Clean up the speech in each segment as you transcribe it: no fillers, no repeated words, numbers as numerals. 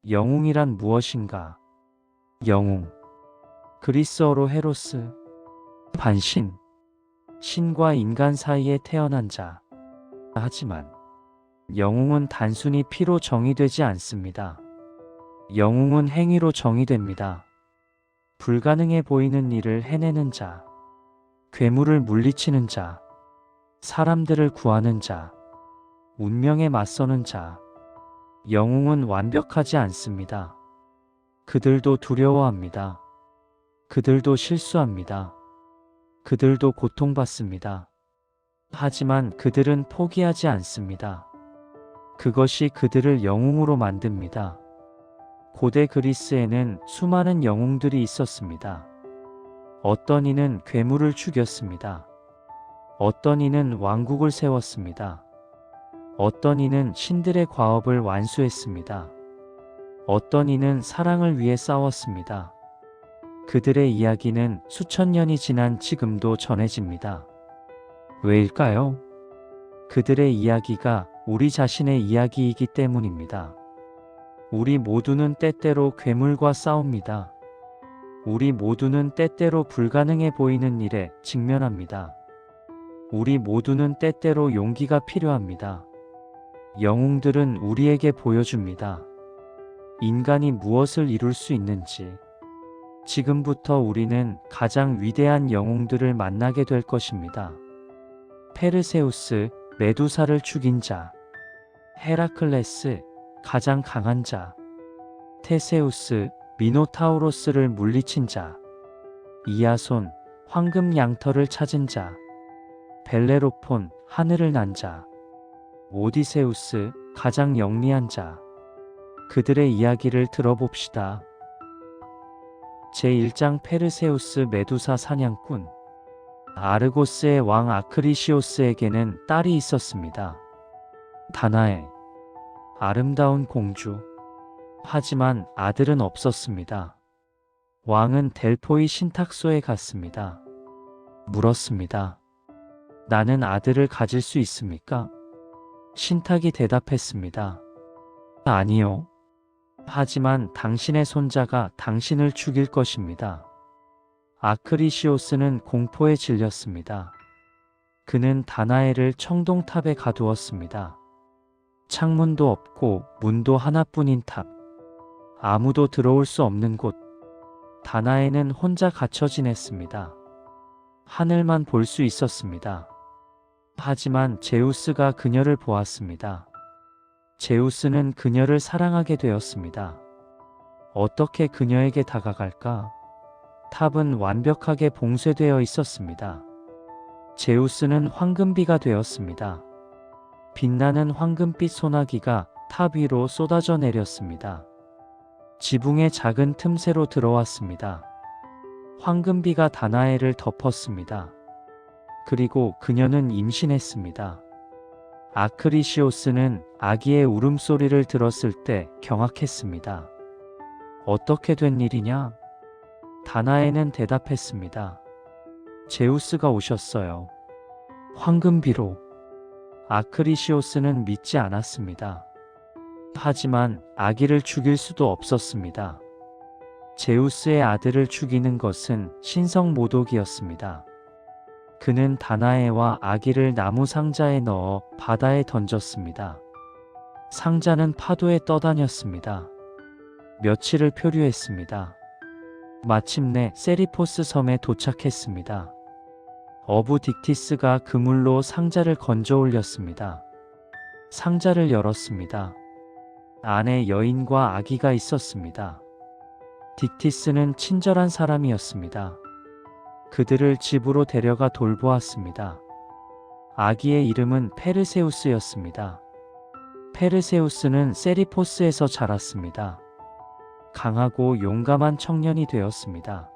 영웅이란 무엇인가? 영웅. 그리스어로 헤로스. 반신. 신과 인간 사이에 태어난 자. 하지만 영웅은 단순히 피로 정의되지 않습니다. 영웅은 행위로 정의됩니다. 불가능해 보이는 일을 해내는 자. 괴물을 물리치는 자. 사람들을 구하는 자. 운명에 맞서는 자. 영웅은 완벽하지 않습니다. 그들도 두려워합니다. 그들도 실수합니다. 그들도 고통받습니다. 하지만 그들은 포기하지 않습니다. 그것이 그들을 영웅으로 만듭니다. 고대 그리스에는 수많은 영웅들이 있었습니다. 어떤 이는 괴물을 죽였습니다. 어떤 이는 왕국을 세웠습니다. 어떤 이는 신들의 과업을 완수했습니다. 어떤 이는 사랑을 위해 싸웠습니다. 그들의 이야기는 수천 년이 지난 지금도 전해집니다. 왜일까요? 그들의 이야기가 우리 자신의 이야기이기 때문입니다. 우리 모두는 때때로 괴물과 싸웁니다. 우리 모두는 때때로 불가능해 보이는 일에 직면합니다. 우리 모두는 때때로 용기가 필요합니다. 영웅들은 우리에게 보여줍니다. 인간이 무엇을 이룰 수 있는지. 지금부터 우리는 가장 위대한 영웅들을 만나게 될 것입니다. 페르세우스, 메두사를 죽인 자. 헤라클레스, 가장 강한 자. 테세우스, 미노타우로스를 물리친 자. 이아손, 황금 양털을 찾은 자. 벨레로폰, 하늘을 난 자. 오디세우스, 가장 영리한 자. 그들의 이야기를 들어봅시다. 제1장 페르세우스 메두사 사냥꾼. 아르고스의 왕 아크리시오스에게는 딸이 있었습니다. 다나에. 아름다운 공주. 하지만 아들은 없었습니다. 왕은 델포이 신탁소에 갔습니다. 물었습니다. 나는 아들을 가질 수 있습니까? 신탁이 대답했습니다. 아니요. 하지만 당신의 손자가 당신을 죽일 것입니다. 아크리시오스는 공포에 질렸습니다. 그는 다나에를 청동탑에 가두었습니다. 창문도 없고 문도 하나뿐인 탑. 아무도 들어올 수 없는 곳. 다나에는 혼자 갇혀 지냈습니다. 하늘만 볼 수 있었습니다. 하지만 제우스가 그녀를 보았습니다. 제우스는 그녀를 사랑하게 되었습니다. 어떻게 그녀에게 다가갈까? 탑은 완벽하게 봉쇄되어 있었습니다. 제우스는 황금비가 되었습니다. 빛나는 황금빛 소나기가 탑 위로 쏟아져 내렸습니다. 지붕의 작은 틈새로 들어왔습니다. 황금비가 다나에를 덮었습니다. 그리고 그녀는 임신했습니다. 아크리시오스는 아기의 울음소리를 들었을 때 경악했습니다. 어떻게 된 일이냐? 다나에는 대답했습니다. 제우스가 오셨어요. 황금비로. 아크리시오스는 믿지 않았습니다. 하지만 아기를 죽일 수도 없었습니다. 제우스의 아들을 죽이는 것은 신성 모독이었습니다. 그는 다나에와 아기를 나무 상자에 넣어 바다에 던졌습니다. 상자는 파도에 떠다녔습니다. 며칠을 표류했습니다. 마침내 세리포스 섬에 도착했습니다. 어부 딕티스가 그물로 상자를 건져 올렸습니다. 상자를 열었습니다. 안에 여인과 아기가 있었습니다. 딕티스는 친절한 사람이었습니다. 그들을 집으로 데려가 돌보았습니다. 아기의 이름은 페르세우스였습니다. 페르세우스는 세리포스에서 자랐습니다. 강하고 용감한 청년이 되었습니다.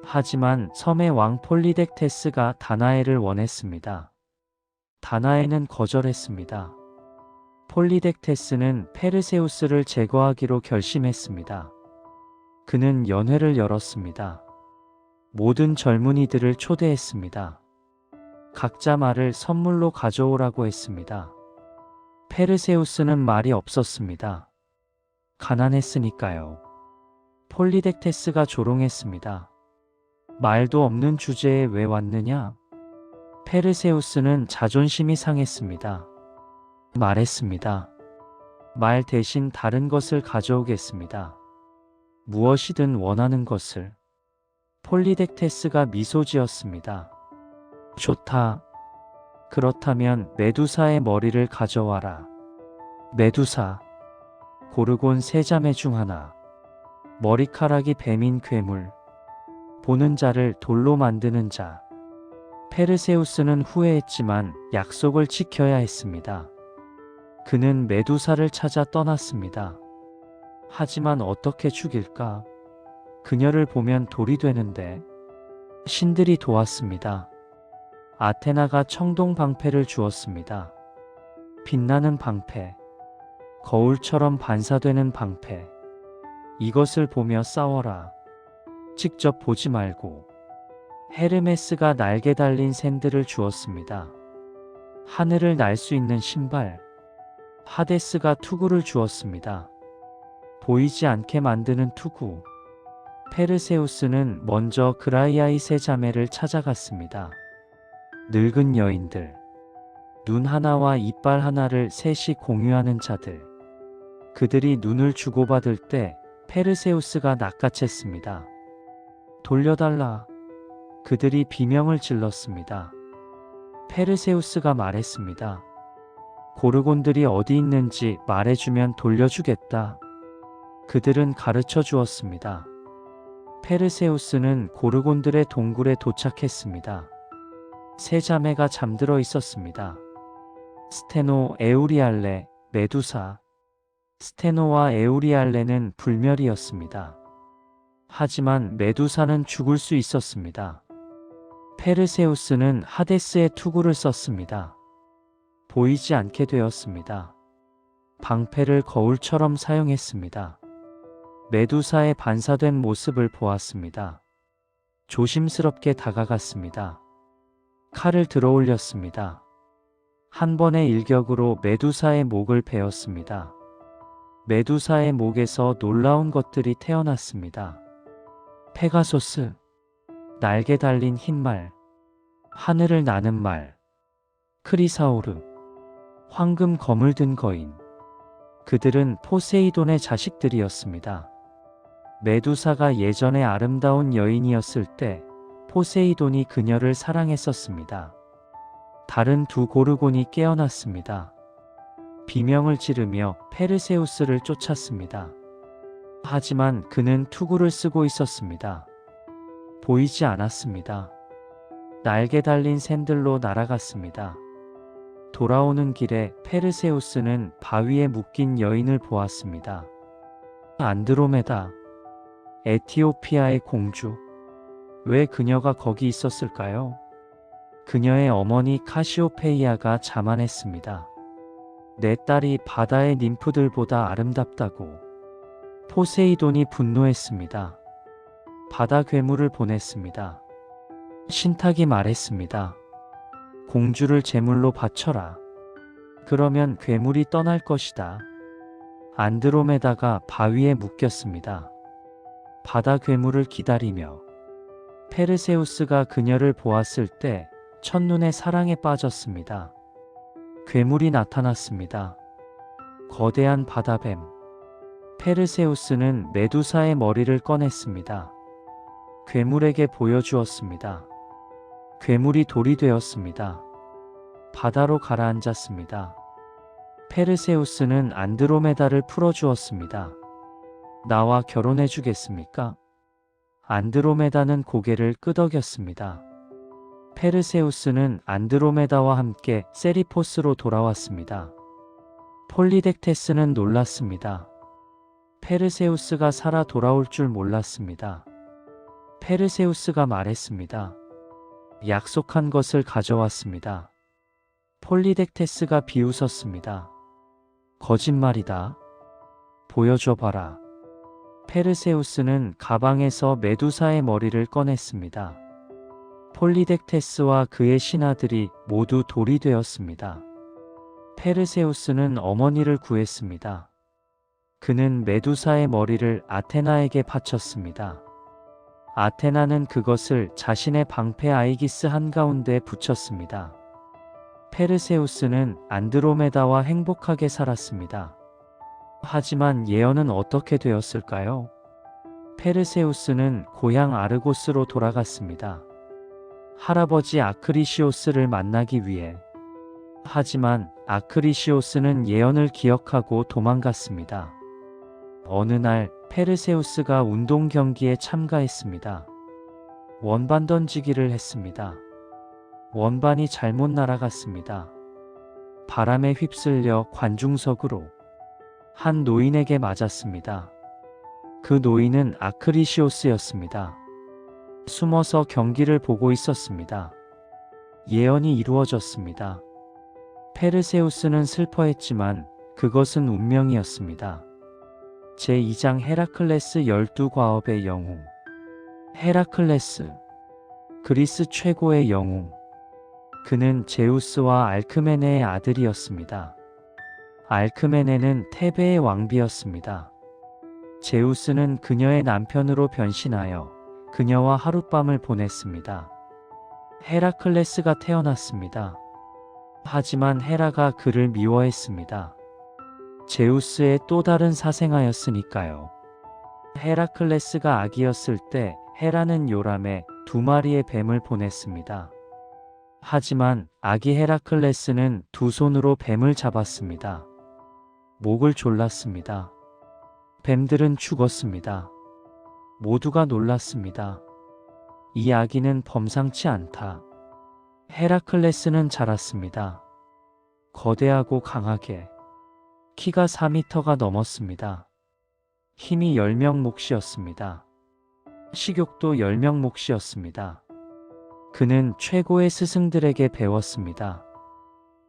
하지만 섬의 왕 폴리덱테스가 다나에를 원했습니다. 다나에는 거절했습니다. 폴리덱테스는 페르세우스를 제거하기로 결심했습니다. 그는 연회를 열었습니다. 모든 젊은이들을 초대했습니다. 각자 말을 선물로 가져오라고 했습니다. 페르세우스는 말이 없었습니다. 가난했으니까요. 폴리덱테스가 조롱했습니다. 말도 없는 주제에 왜 왔느냐? 페르세우스는 자존심이 상했습니다. 말했습니다. 말 대신 다른 것을 가져오겠습니다. 무엇이든 원하는 것을. 폴리덱테스가 미소 지었습니다. 좋다. 그렇다면 메두사의 머리를 가져와라. 메두사. 고르곤 세 자매 중 하나. 머리카락이 뱀인 괴물. 보는 자를 돌로 만드는 자. 페르세우스는 후회했지만 약속을 지켜야 했습니다. 그는 메두사를 찾아 떠났습니다. 하지만 어떻게 죽일까? 그녀를 보면 돌이 되는데. 신들이 도왔습니다. 아테나가 청동 방패를 주었습니다. 빛나는 방패. 거울처럼 반사되는 방패. 이것을 보며 싸워라. 직접 보지 말고. 헤르메스가 날개 달린 샌들을 주었습니다. 하늘을 날 수 있는 신발. 하데스가 투구를 주었습니다. 보이지 않게 만드는 투구. 페르세우스는 먼저 그라이아의 세 자매를 찾아갔습니다. 늙은 여인들. 눈 하나와 이빨 하나를 셋이 공유하는 자들. 그들이 눈을 주고받을 때 페르세우스가 낚아챘습니다. 돌려달라. 그들이 비명을 질렀습니다. 페르세우스가 말했습니다. 고르곤들이 어디 있는지 말해주면 돌려주겠다. 그들은 가르쳐 주었습니다. 페르세우스는 고르곤들의 동굴에 도착했습니다. 세 자매가 잠들어 있었습니다. 스테노, 에우리알레, 메두사. 스테노와 에우리알레는 불멸이었습니다. 하지만 메두사는 죽을 수 있었습니다. 페르세우스는 하데스의 투구를 썼습니다. 보이지 않게 되었습니다. 방패를 거울처럼 사용했습니다. 메두사의 반사된 모습을 보았습니다. 조심스럽게 다가갔습니다. 칼을 들어 올렸습니다. 한 번의 일격으로 메두사의 목을 베었습니다. 메두사의 목에서 놀라운 것들이 태어났습니다. 페가소스, 날개 달린 흰말, 하늘을 나는 말, 크리사오르, 황금 검을 든 거인. 그들은 포세이돈의 자식들이었습니다. 메두사가 예전에 아름다운 여인이었을 때 포세이돈이 그녀를 사랑했었습니다. 다른 두 고르곤이 깨어났습니다. 비명을 지르며 페르세우스를 쫓았습니다. 하지만 그는 투구를 쓰고 있었습니다. 보이지 않았습니다. 날개 달린 샌들로 날아갔습니다. 돌아오는 길에 페르세우스는 바위에 묶인 여인을 보았습니다. 안드로메다, 에티오피아의 공주. 왜 그녀가 거기 있었을까요? 그녀의 어머니 카시오페이아가 자만했습니다. 내 딸이 바다의 님프들보다 아름답다고. 포세이돈이 분노했습니다. 바다 괴물을 보냈습니다. 신탁이 말했습니다. 공주를 제물로 바쳐라. 그러면 괴물이 떠날 것이다. 안드로메다가 바위에 묶였습니다. 바다 괴물을 기다리며 페르세우스가 그녀를 보았을 때 첫눈에 사랑에 빠졌습니다. 괴물이 나타났습니다. 거대한 바다뱀. 페르세우스는 메두사의 머리를 꺼냈습니다. 괴물에게 보여주었습니다. 괴물이 돌이 되었습니다. 바다로 가라앉았습니다. 페르세우스는 안드로메다를 풀어주었습니다. 나와 결혼해 주겠습니까? 안드로메다는 고개를 끄덕였습니다. 페르세우스는 안드로메다와 함께 세리포스로 돌아왔습니다. 폴리덱테스는 놀랐습니다. 페르세우스가 살아 돌아올 줄 몰랐습니다. 페르세우스가 말했습니다. 약속한 것을 가져왔습니다. 폴리덱테스가 비웃었습니다. 거짓말이다. 보여줘봐라. 페르세우스는 가방에서 메두사의 머리를 꺼냈습니다. 폴리덱테스와 그의 신하들이 모두 돌이 되었습니다. 페르세우스는 어머니를 구했습니다. 그는 메두사의 머리를 아테나에게 바쳤습니다. 아테나는 그것을 자신의 방패 아이기스 한가운데에 붙였습니다. 페르세우스는 안드로메다와 행복하게 살았습니다. 하지만 예언은 어떻게 되었을까요? 페르세우스는 고향 아르고스로 돌아갔습니다. 할아버지 아크리시오스를 만나기 위해. 하지만 아크리시오스는 예언을 기억하고 도망갔습니다. 어느 날 페르세우스가 운동 경기에 참가했습니다. 원반 던지기를 했습니다. 원반이 잘못 날아갔습니다. 바람에 휩쓸려 관중석으로 한 노인에게 맞았습니다. 그 노인은 아크리시오스였습니다. 숨어서 경기를 보고 있었습니다. 예언이 이루어졌습니다. 페르세우스는 슬퍼했지만 그것은 운명이었습니다. 제2장 헤라클레스 12과업의 영웅. 헤라클레스, 그리스 최고의 영웅. 그는 제우스와 알크메네의 아들이었습니다. 알크메네는 테베의 왕비였습니다. 제우스는 그녀의 남편으로 변신하여 그녀와 하룻밤을 보냈습니다. 헤라클레스가 태어났습니다. 하지만 헤라가 그를 미워했습니다. 제우스의 또 다른 사생아였으니까요. 헤라클레스가 아기였을 때 헤라는 요람에 2마리의 뱀을 보냈습니다. 하지만 아기 헤라클레스는 2손으로 뱀을 잡았습니다. 목을 졸랐습니다. 뱀들은 죽었습니다. 모두가 놀랐습니다. 이 아기는 범상치 않다. 헤라클레스는 자랐습니다. 거대하고 강하게. 키가 4m가 넘었습니다. 힘이 10명 몫이었습니다. 식욕도 10명 몫이었습니다. 그는 최고의 스승들에게 배웠습니다.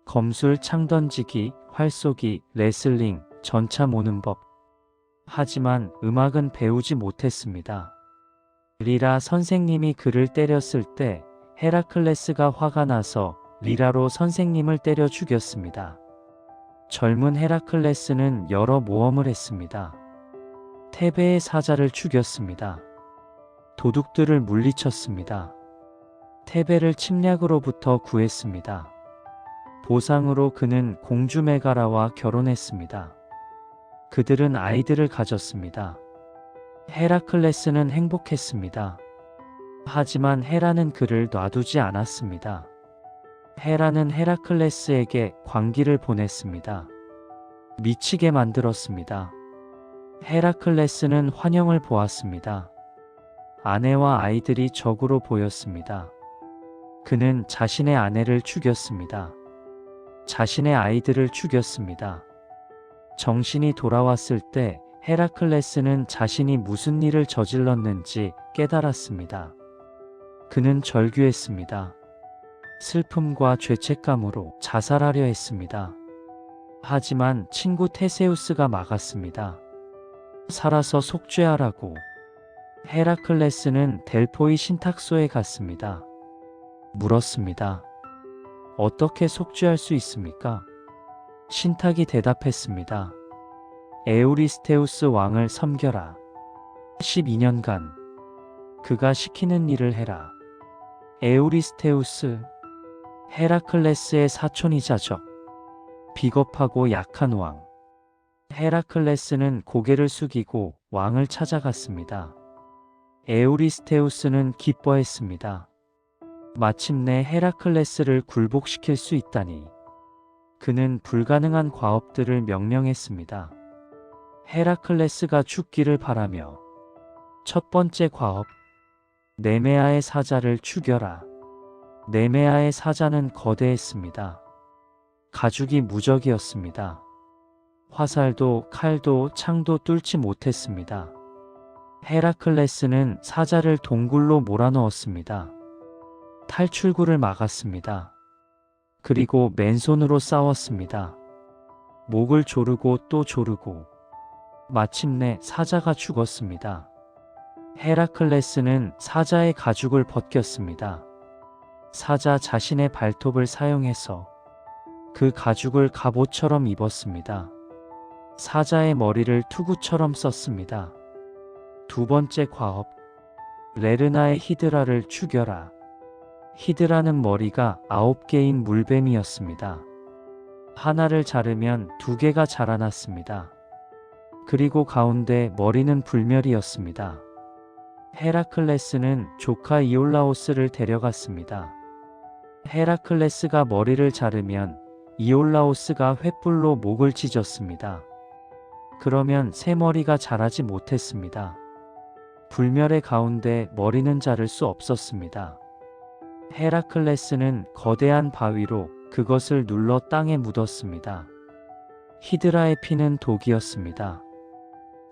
검술, 창 던지기, 활 쏘기, 레슬링, 전차 모는 법. 하지만 음악은 배우지 못했습니다. 리라 선생님이 그를 때렸을 때 헤라클레스가 화가 나서 리라로 선생님을 때려 죽였습니다. 젊은 헤라클레스는 여러 모험을 했습니다. 테베의 사자를 죽였습니다. 도둑들을 물리쳤습니다. 테베를 침략으로부터 구했습니다. 보상으로 그는 공주 메가라와 결혼했습니다. 그들은 아이들을 가졌습니다. 헤라클레스는 행복했습니다. 하지만 헤라는 그를 놔두지 않았습니다. 헤라는 헤라클레스에게 광기를 보냈습니다. 미치게 만들었습니다. 헤라클레스는 환영을 보았습니다. 아내와 아이들이 적으로 보였습니다. 그는 자신의 아내를 죽였습니다. 자신의 아이들을 죽였습니다. 정신이 돌아왔을 때 헤라클레스는 자신이 무슨 일을 저질렀는지 깨달았습니다. 그는 절규했습니다. 슬픔과 죄책감으로 자살하려 했습니다. 하지만 친구 테세우스가 막았습니다. 살아서 속죄하라고. 헤라클레스는 델포이 신탁소에 갔습니다. 물었습니다. 어떻게 속죄할 수 있습니까? 신탁이 대답했습니다. 에우리스테우스 왕을 섬겨라. 12년간 그가 시키는 일을 해라. 에우리스테우스, 헤라클레스의 사촌이자 적. 비겁하고 약한 왕. 헤라클레스는 고개를 숙이고 왕을 찾아갔습니다. 에우리스테우스는 기뻐했습니다. 마침내 헤라클레스를 굴복시킬 수 있다니. 그는 불가능한 과업들을 명령했습니다. 헤라클레스가 죽기를 바라며. 첫 번째 과업. 네메아의 사자를 죽여라. 네메아의 사자는 거대했습니다. 가죽이 무적이었습니다. 화살도 칼도 창도 뚫지 못했습니다. 헤라클레스는 사자를 동굴로 몰아넣었습니다. 탈출구를 막았습니다. 그리고 맨손으로 싸웠습니다. 목을 조르고 또 조르고 마침내 사자가 죽었습니다. 헤라클레스는 사자의 가죽을 벗겼습니다. 사자 자신의 발톱을 사용해서 그 가죽을 갑옷처럼 입었습니다. 사자의 머리를 투구처럼 썼습니다. 두 번째 과업, 레르나의 히드라를 죽여라. 히드라는 머리가 9개인 물뱀이었습니다. 하나를 자르면 2개가 자라났습니다. 그리고 가운데 머리는 불멸이었습니다. 헤라클레스는 조카 이올라오스를 데려갔습니다. 헤라클레스가 머리를 자르면 이올라오스가 횃불로 목을 찢었습니다. 그러면 새 머리가 자라지 못했습니다. 불멸의 가운데 머리는 자를 수 없었습니다. 헤라클레스는 거대한 바위로 그것을 눌러 땅에 묻었습니다. 히드라의 피는 독이었습니다.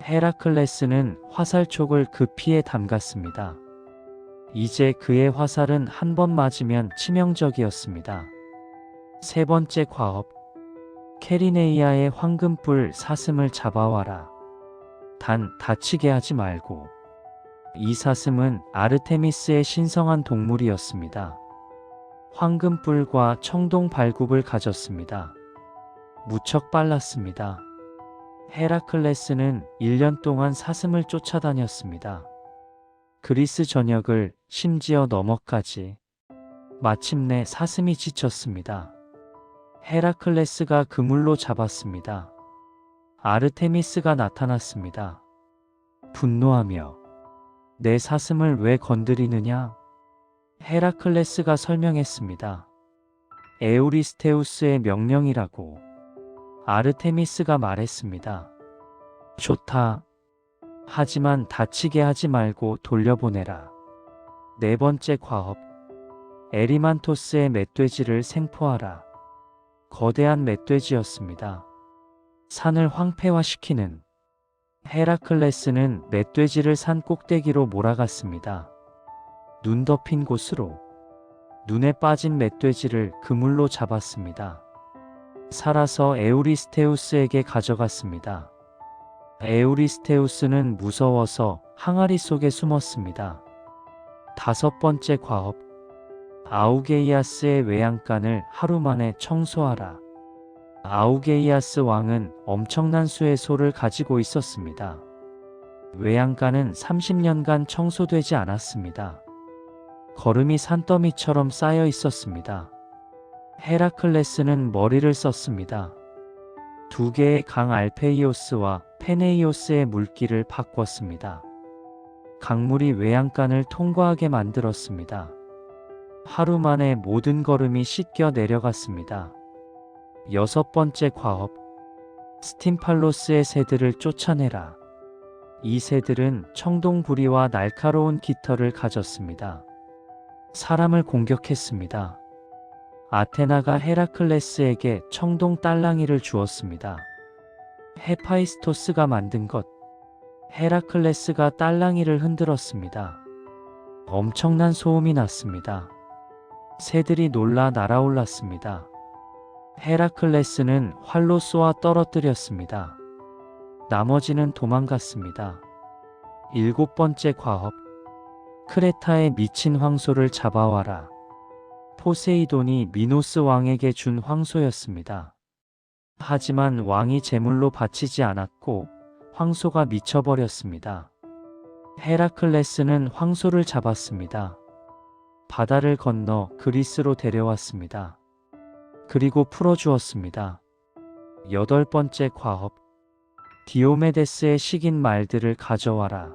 헤라클레스는 화살촉을 그 피에 담갔습니다. 이제 그의 화살은 한 번 맞으면 치명적이었습니다. 세 번째 과업, 케리네이아의 황금뿔 사슴을 잡아와라. 단 다치게 하지 말고. 이 사슴은 아르테미스의 신성한 동물이었습니다. 황금뿔과 청동 발굽을 가졌습니다. 무척 빨랐습니다. 헤라클레스는 1년 동안 사슴을 쫓아다녔습니다. 그리스 전역을 심지어 너머까지. 마침내 사슴이 지쳤습니다. 헤라클레스가 그물로 잡았습니다. 아르테미스가 나타났습니다. 분노하며 내 사슴을 왜 건드리느냐? 헤라클레스가 설명했습니다. 에우리스테우스의 명령이라고. 아르테미스가 말했습니다. 좋다. 하지만 다치게 하지 말고 돌려보내라. 네 번째 과업, 에리만토스의 멧돼지를 생포하라. 거대한 멧돼지였습니다. 산을 황폐화시키는. 헤라클레스는 멧돼지를 산 꼭대기로 몰아갔습니다. 눈 덮인 곳으로. 눈에 빠진 멧돼지를 그물로 잡았습니다. 살아서 에우리스테우스에게 가져갔습니다. 에우리스테우스는 무서워서 항아리 속에 숨었습니다. 다섯 번째 과업, 아우게이아스의 외양간을 하루 만에 청소하라. 아우게이아스 왕은 엄청난 수의 소를 가지고 있었습니다. 외양간은 30년간 청소되지 않았습니다. 거름이 산더미처럼 쌓여 있었습니다. 헤라클레스는 머리를 썼습니다. 2개의 강 알페이오스와 페네이오스의 물길을 바꿨습니다. 강물이 외양간을 통과하게 만들었습니다. 하루 만에 모든 거름이 씻겨 내려갔습니다. 여섯 번째 과업, 스팀팔로스의 새들을 쫓아내라. 이 새들은 청동부리와 날카로운 깃털을 가졌습니다. 사람을 공격했습니다. 아테나가 헤라클레스에게 청동 딸랑이를 주었습니다. 헤파이스토스가 만든 것. 헤라클레스가 딸랑이를 흔들었습니다. 엄청난 소음이 났습니다. 새들이 놀라 날아올랐습니다. 헤라클레스는 활로 쏘아 떨어뜨렸습니다. 나머지는 도망갔습니다. 일곱 번째 과업, 크레타의 미친 황소를 잡아와라. 포세이돈이 미노스 왕에게 준 황소였습니다. 하지만 왕이 제물로 바치지 않았고 황소가 미쳐버렸습니다. 헤라클레스는 황소를 잡았습니다. 바다를 건너 그리스로 데려왔습니다. 그리고 풀어주었습니다. 여덟 번째 과업, 디오메데스의 식인 말들을 가져와라.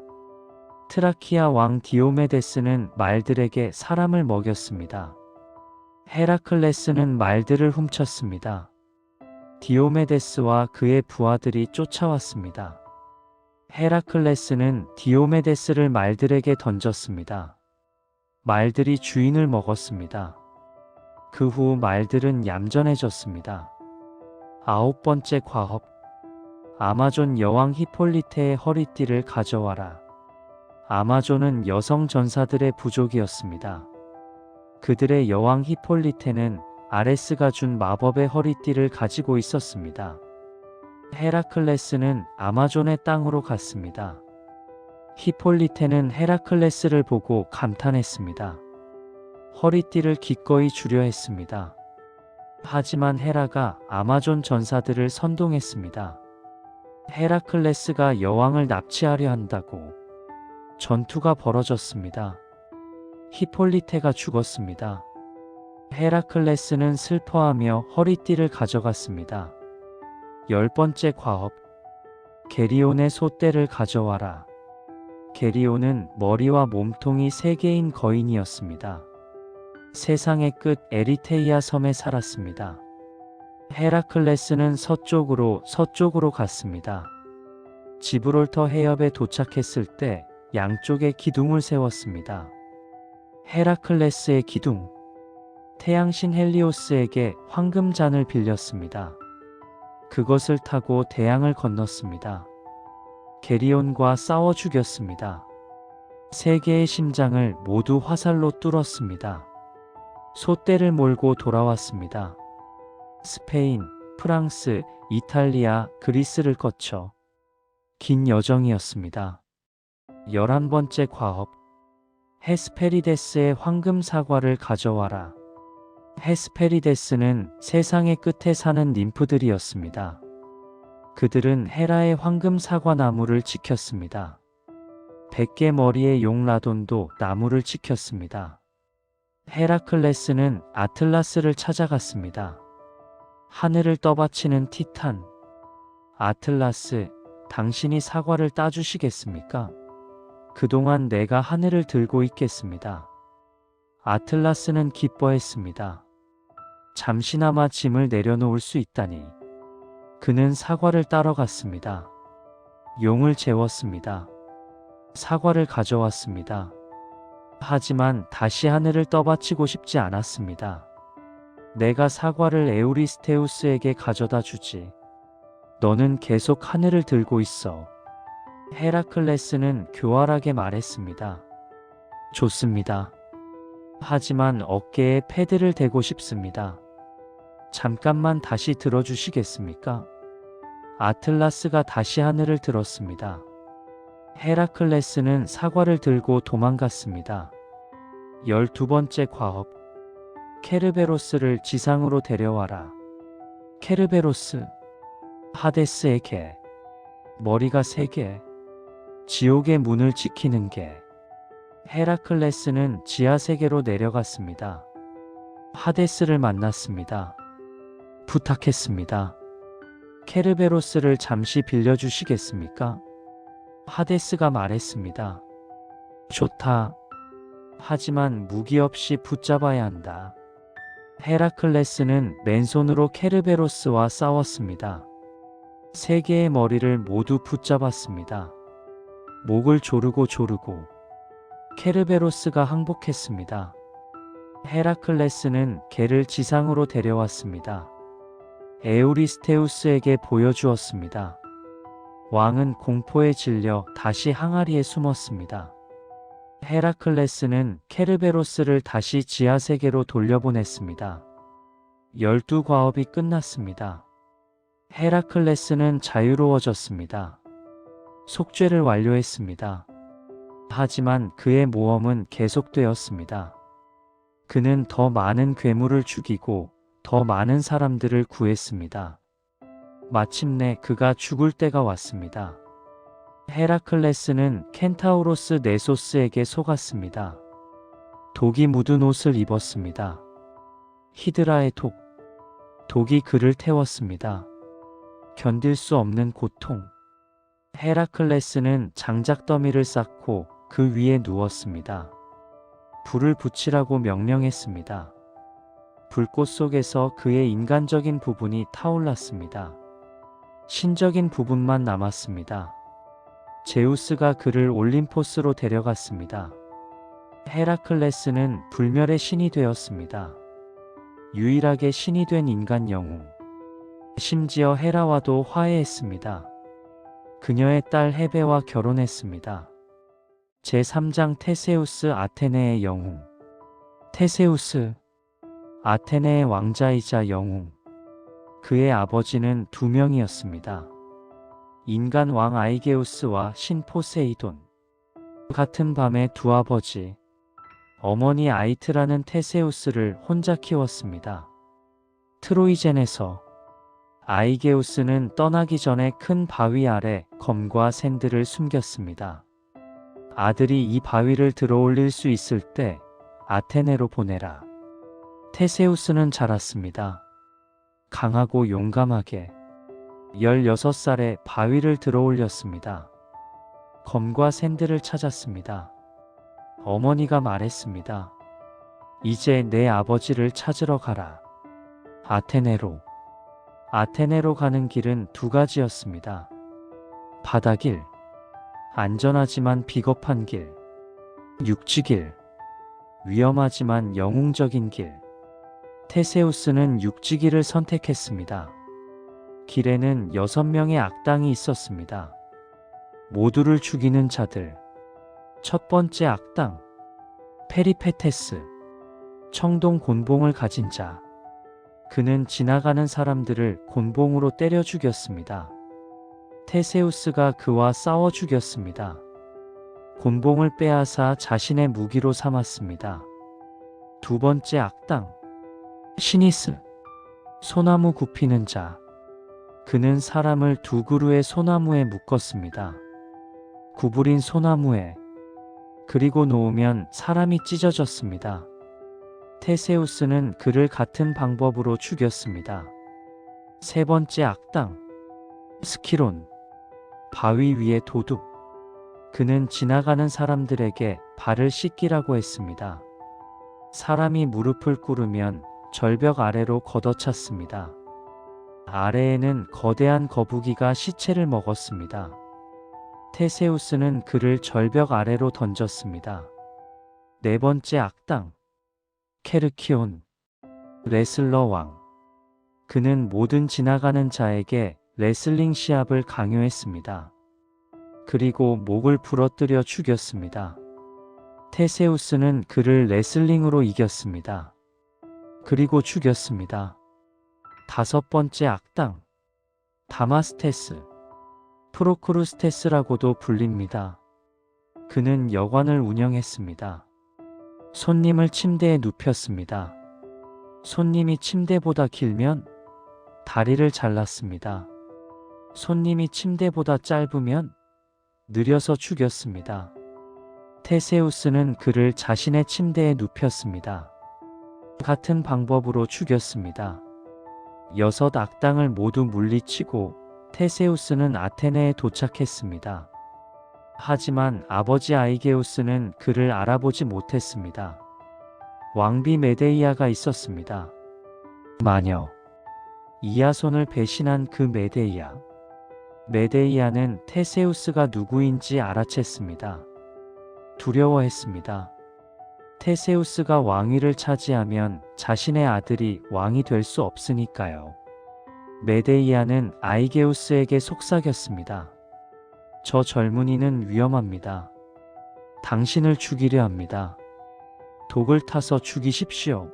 트라키아 왕 디오메데스는 말들에게 사람을 먹였습니다. 헤라클레스는 말들을 훔쳤습니다. 디오메데스와 그의 부하들이 쫓아왔습니다. 헤라클레스는 디오메데스를 말들에게 던졌습니다. 말들이 주인을 먹었습니다. 그 후 말들은 얌전해졌습니다. 아홉 번째 과업, 아마존 여왕 히폴리테의 허리띠를 가져와라. 아마존은 여성 전사들의 부족이었습니다. 그들의 여왕 히폴리테는 아레스가 준 마법의 허리띠를 가지고 있었습니다. 헤라클레스는 아마존의 땅으로 갔습니다. 히폴리테는 헤라클레스를 보고 감탄했습니다. 허리띠를 기꺼이 주려 했습니다. 하지만 헤라가 아마존 전사들을 선동했습니다. 헤라클레스가 여왕을 납치하려 한다고 전투가 벌어졌습니다. 히폴리테가 죽었습니다. 헤라클레스는 슬퍼하며 허리띠를 가져갔습니다. 10번째 과업. 게리온의 솥대를 가져와라. 게리온은 머리와 몸통이 3개인 거인이었습니다. 세상의 끝 에리테이아 섬에 살았습니다. 헤라클레스는 서쪽으로 갔습니다. 지브롤터 해협에 도착했을 때 양쪽에 기둥을 세웠습니다. 헤라클레스의 기둥. 태양신 헬리오스에게 황금잔을 빌렸습니다. 그것을 타고 대양을 건넜습니다. 게리온과 싸워 죽였습니다. 3개의 심장을 모두 화살로 뚫었습니다. 솥대를 몰고 돌아왔습니다. 스페인, 프랑스, 이탈리아, 그리스를 거쳐 긴 여정이었습니다. 11번째 과업. 헤스페리데스의 황금 사과를 가져와라. 헤스페리데스는 세상의 끝에 사는 ним프들이었습니다. 그들은 헤라의 황금 사과 나무를 지켰습니다. 100개 머리의 용 라돈도 나무를 지켰습니다. 헤라클레스는 아틀라스를 찾아갔습니다. 하늘을 떠받치는 티탄. 아틀라스, 당신이 사과를 따주시겠습니까? 그동안 내가 하늘을 들고 있겠습니다. 아틀라스는 기뻐했습니다. 잠시나마 짐을 내려놓을 수 있다니. 그는 사과를 따러 갔습니다. 용을 재웠습니다. 사과를 가져왔습니다. 하지만 다시 하늘을 떠받치고 싶지 않았습니다. 내가 사과를 에우리스테우스에게 가져다 주지. 너는 계속 하늘을 들고 있어. 헤라클레스는 교활하게 말했습니다. 좋습니다. 하지만 어깨에 패드를 대고 싶습니다. 잠깐만 다시 들어주시겠습니까? 아틀라스가 다시 하늘을 들었습니다. 헤라클레스는 사과를 들고 도망갔습니다. 12번째 과업. 케르베로스를 지상으로 데려와라. 케르베로스. 하데스의 개. 머리가 3개. 지옥의 문을 지키는 개. 헤라클레스는 지하 세계로 내려갔습니다. 하데스를 만났습니다. 부탁했습니다. 케르베로스를 잠시 빌려주시겠습니까? 하데스가 말했습니다. 좋다. 하지만 무기 없이 붙잡아야 한다. 헤라클레스는 맨손으로 케르베로스와 싸웠습니다. 3개의 머리를 모두 붙잡았습니다. 목을 조르고 케르베로스가 항복했습니다. 헤라클레스는 개를 지상으로 데려왔습니다. 에우리스테우스에게 보여주었습니다. 왕은 공포에 질려 다시 항아리에 숨었습니다. 헤라클레스는 케르베로스를 다시 지하세계로 돌려보냈습니다. 12과업이 끝났습니다. 헤라클레스는 자유로워졌습니다. 속죄를 완료했습니다. 하지만 그의 모험은 계속되었습니다. 그는 더 많은 괴물을 죽이고 더 많은 사람들을 구했습니다. 마침내 그가 죽을 때가 왔습니다. 헤라클레스는 켄타우로스 네소스에게 속았습니다. 독이 묻은 옷을 입었습니다. 히드라의 독이 그를 태웠습니다. 견딜 수 없는 고통. 헤라클레스는 장작더미를 쌓고 그 위에 누웠습니다. 불을 붙이라고 명령했습니다. 불꽃 속에서 그의 인간적인 부분이 타올랐습니다. 신적인 부분만 남았습니다. 제우스가 그를 올림포스로 데려갔습니다. 헤라클레스는 불멸의 신이 되었습니다. 유일하게 신이 된 인간 영웅. 심지어 헤라와도 화해했습니다. 그녀의 딸 헤베와 결혼했습니다. 제3장 테세우스 아테네의 영웅. 테세우스, 아테네의 왕자이자 영웅. 그의 아버지는 2명이었습니다. 인간 왕 아이게우스와 신 포세이돈. 같은 밤에 두 아버지, 어머니 아이트라는 테세우스를 혼자 키웠습니다. 트로이젠에서 아이게우스는 떠나기 전에 큰 바위 아래 검과 샌들을 숨겼습니다. 아들이 이 바위를 들어올릴 수 있을 때 아테네로 보내라. 테세우스는 자랐습니다. 강하고 용감하게 16살에 바위를 들어올렸습니다. 검과 샌들을 찾았습니다. 어머니가 말했습니다. 이제 내 아버지를 찾으러 가라. 아테네로. 아테네로 가는 길은 두 가지였습니다. 바다길, 안전하지만 비겁한 길. 육지길, 위험하지만 영웅적인 길. 테세우스는 육지길을 선택했습니다. 길에는 6명의 악당이 있었습니다. 모두를 죽이는 자들. 첫 번째 악당, 페리페테스. 청동 곤봉을 가진 자. 그는 지나가는 사람들을 곤봉으로 때려 죽였습니다. 테세우스가 그와 싸워 죽였습니다. 곤봉을 빼앗아 자신의 무기로 삼았습니다. 두 번째 악당, 시니스. 소나무 굽히는 자. 그는 사람을 두 그루의 소나무에 묶었습니다. 구부린 소나무에. 그리고 놓으면 사람이 찢어졌습니다. 테세우스는 그를 같은 방법으로 죽였습니다. 세 번째 악당, 스키론. 바위 위의 도둑. 그는 지나가는 사람들에게 발을 씻기라고 했습니다. 사람이 무릎을 꿇으면 절벽 아래로 걷어찼습니다. 아래에는 거대한 거북이가 시체를 먹었습니다. 테세우스는 그를 절벽 아래로 던졌습니다. 네 번째 악당, 케르키온. 레슬러 왕. 그는 모든 지나가는 자에게 레슬링 시합을 강요했습니다. 그리고 목을 부러뜨려 죽였습니다. 테세우스는 그를 레슬링으로 이겼습니다. 그리고 죽였습니다. 다섯 번째 악당, 다마스테스. 프로크루스테스라고도 불립니다. 그는 여관을 운영했습니다. 손님을 침대에 눕혔습니다. 손님이 침대보다 길면 다리를 잘랐습니다. 손님이 침대보다 짧으면 느려서 죽였습니다. 테세우스는 그를 자신의 침대에 눕혔습니다. 같은 방법으로 죽였습니다. 6 악당을 모두 물리치고 테세우스는 아테네에 도착했습니다. 하지만 아버지 아이게우스는 그를 알아보지 못했습니다. 왕비 메데이아가 있었습니다. 마녀 이아손을 배신한 그 메데이아. 메데이아는 테세우스가 누구인지 알아챘습니다. 두려워했습니다. 테세우스가 왕위를 차지하면 자신의 아들이 왕이 될 수 없으니까요. 메데이아는 아이게우스에게 속삭였습니다. 저 젊은이는 위험합니다. 당신을 죽이려 합니다. 독을 타서 죽이십시오.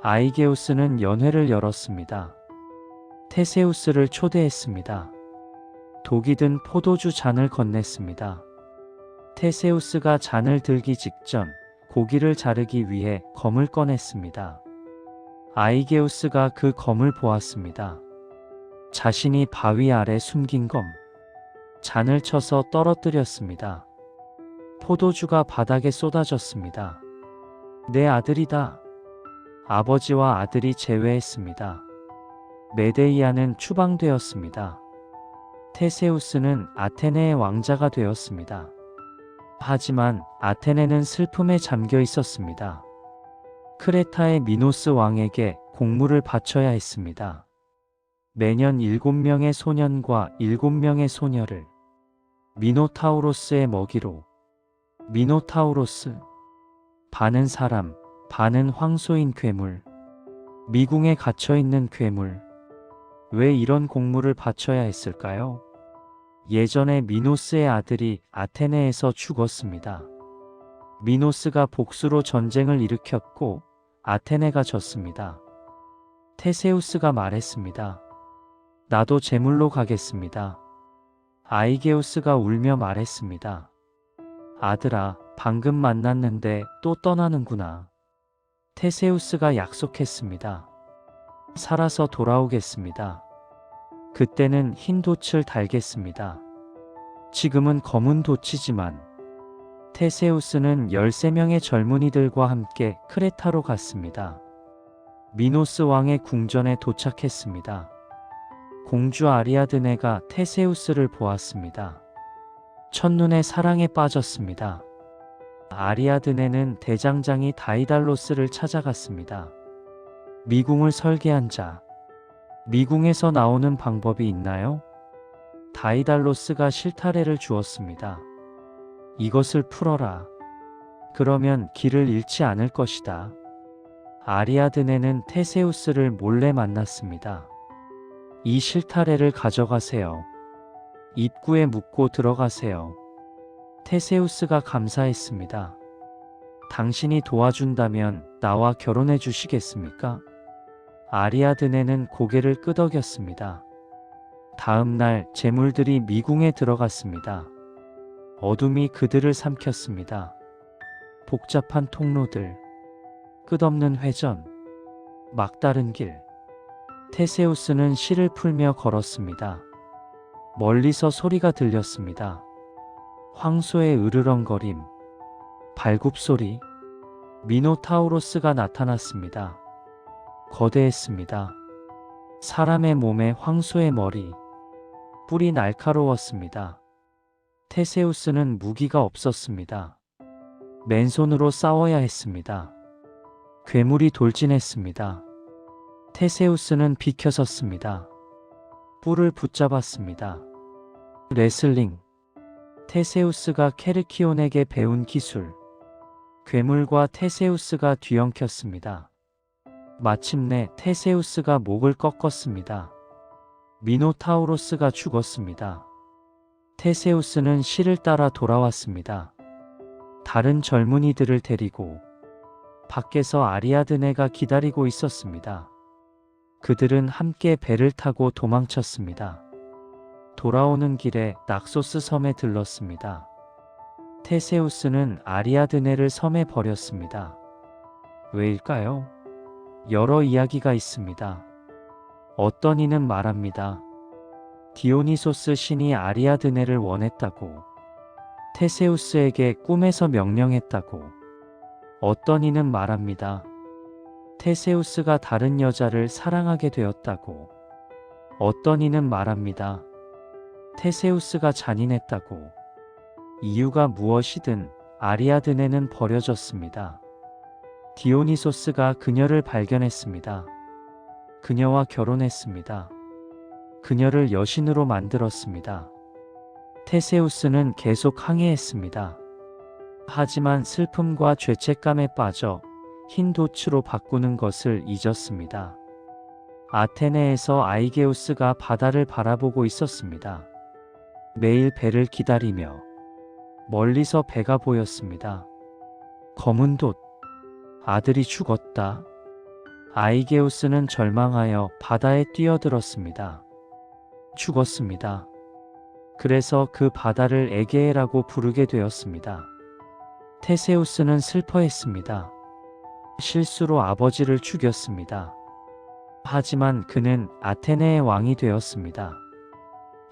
아이게우스는 연회를 열었습니다. 테세우스를 초대했습니다. 독이 든 포도주 잔을 건넸습니다. 테세우스가 잔을 들기 직전 고기를 자르기 위해 검을 꺼냈습니다. 아이게우스가 그 검을 보았습니다. 자신이 바위 아래 숨긴 검. 잔을 쳐서 떨어뜨렸습니다. 포도주가 바닥에 쏟아졌습니다. 내 아들이다. 아버지와 아들이 제외했습니다. 메데이아는 추방되었습니다. 테세우스는 아테네의 왕자가 되었습니다. 하지만 아테네는 슬픔에 잠겨 있었습니다. 크레타의 미노스 왕에게 공물을 바쳐야 했습니다. 매년 7명의 소년과 7명의 소녀를 미노타우로스의 먹이로. 미노타우로스, 반은 사람, 반은 황소인 괴물. 미궁에 갇혀있는 괴물. 왜 이런 공물을 바쳐야 했을까요? 예전에 미노스의 아들이 아테네에서 죽었습니다. 미노스가 복수로 전쟁을 일으켰고 아테네가 졌습니다. 테세우스가 말했습니다. 나도 제물로 가겠습니다. 아이게우스가 울며 말했습니다. 아들아, 방금 만났는데 또 떠나는구나. 테세우스가 약속했습니다. 살아서 돌아오겠습니다. 그때는 흰 돛을 달겠습니다. 지금은 검은 돛이지만 테세우스는 13명의 젊은이들과 함께 크레타로 갔습니다. 미노스 왕의 궁전에 도착했습니다. 공주 아리아드네가 테세우스를 보았습니다. 첫눈에 사랑에 빠졌습니다. 아리아드네는 대장장이 다이달로스를 찾아갔습니다. 미궁을 설계한 자, 미궁에서 나오는 방법이 있나요? 다이달로스가 실타래를 주었습니다. 이것을 풀어라. 그러면 길을 잃지 않을 것이다. 아리아드네는 테세우스를 몰래 만났습니다. 이 실타래를 가져가세요. 입구에 묻고 들어가세요. 테세우스가 감사했습니다. 당신이 도와준다면 나와 결혼해 주시겠습니까? 아리아드네는 고개를 끄덕였습니다. 다음 날 재물들이 미궁에 들어갔습니다. 어둠이 그들을 삼켰습니다. 복잡한 통로들, 끝없는 회전, 막다른 길. 테세우스는 실을 풀며 걸었습니다. 멀리서 소리가 들렸습니다. 황소의 으르렁거림, 발굽소리. 미노타우로스가 나타났습니다. 거대했습니다. 사람의 몸에 황소의 머리, 뿔이 날카로웠습니다. 테세우스는 무기가 없었습니다. 맨손으로 싸워야 했습니다. 괴물이 돌진했습니다. 테세우스는 비켜섰습니다. 뿔을 붙잡았습니다. 레슬링. 테세우스가 케르키온에게 배운 기술. 괴물과 테세우스가 뒤엉켰습니다. 마침내 테세우스가 목을 꺾었습니다. 미노타우로스가 죽었습니다. 테세우스는 실을 따라 돌아왔습니다. 다른 젊은이들을 데리고 밖에서 아리아드네가 기다리고 있었습니다. 그들은 함께 배를 타고 도망쳤습니다. 돌아오는 길에 낙소스 섬에 들렀습니다. 테세우스는 아리아드네를 섬에 버렸습니다. 왜일까요? 여러 이야기가 있습니다. 어떤 이는 말합니다. 디오니소스 신이 아리아드네를 원했다고, 테세우스에게 꿈에서 명령했다고. 어떤 이는 말합니다. 테세우스가 다른 여자를 사랑하게 되었다고. 어떤 이는 말합니다. 테세우스가 잔인했다고. 이유가 무엇이든 아리아드네는 버려졌습니다. 디오니소스가 그녀를 발견했습니다. 그녀와 결혼했습니다. 그녀를 여신으로 만들었습니다. 테세우스는 계속 항해했습니다. 하지만 슬픔과 죄책감에 빠져 흰 돛으로 바꾸는 것을 잊었습니다. 아테네에서 아이게우스가 바다를 바라보고 있었습니다. 매일 배를 기다리며 멀리서 배가 보였습니다. 검은 돛. 아들이 죽었다. 아이게우스는 절망하여 바다에 뛰어들었습니다. 죽었습니다. 그래서 그 바다를 에게해라고 부르게 되었습니다. 테세우스는 슬퍼했습니다. 실수로 아버지를 죽였습니다. 하지만 그는 아테네의 왕이 되었습니다.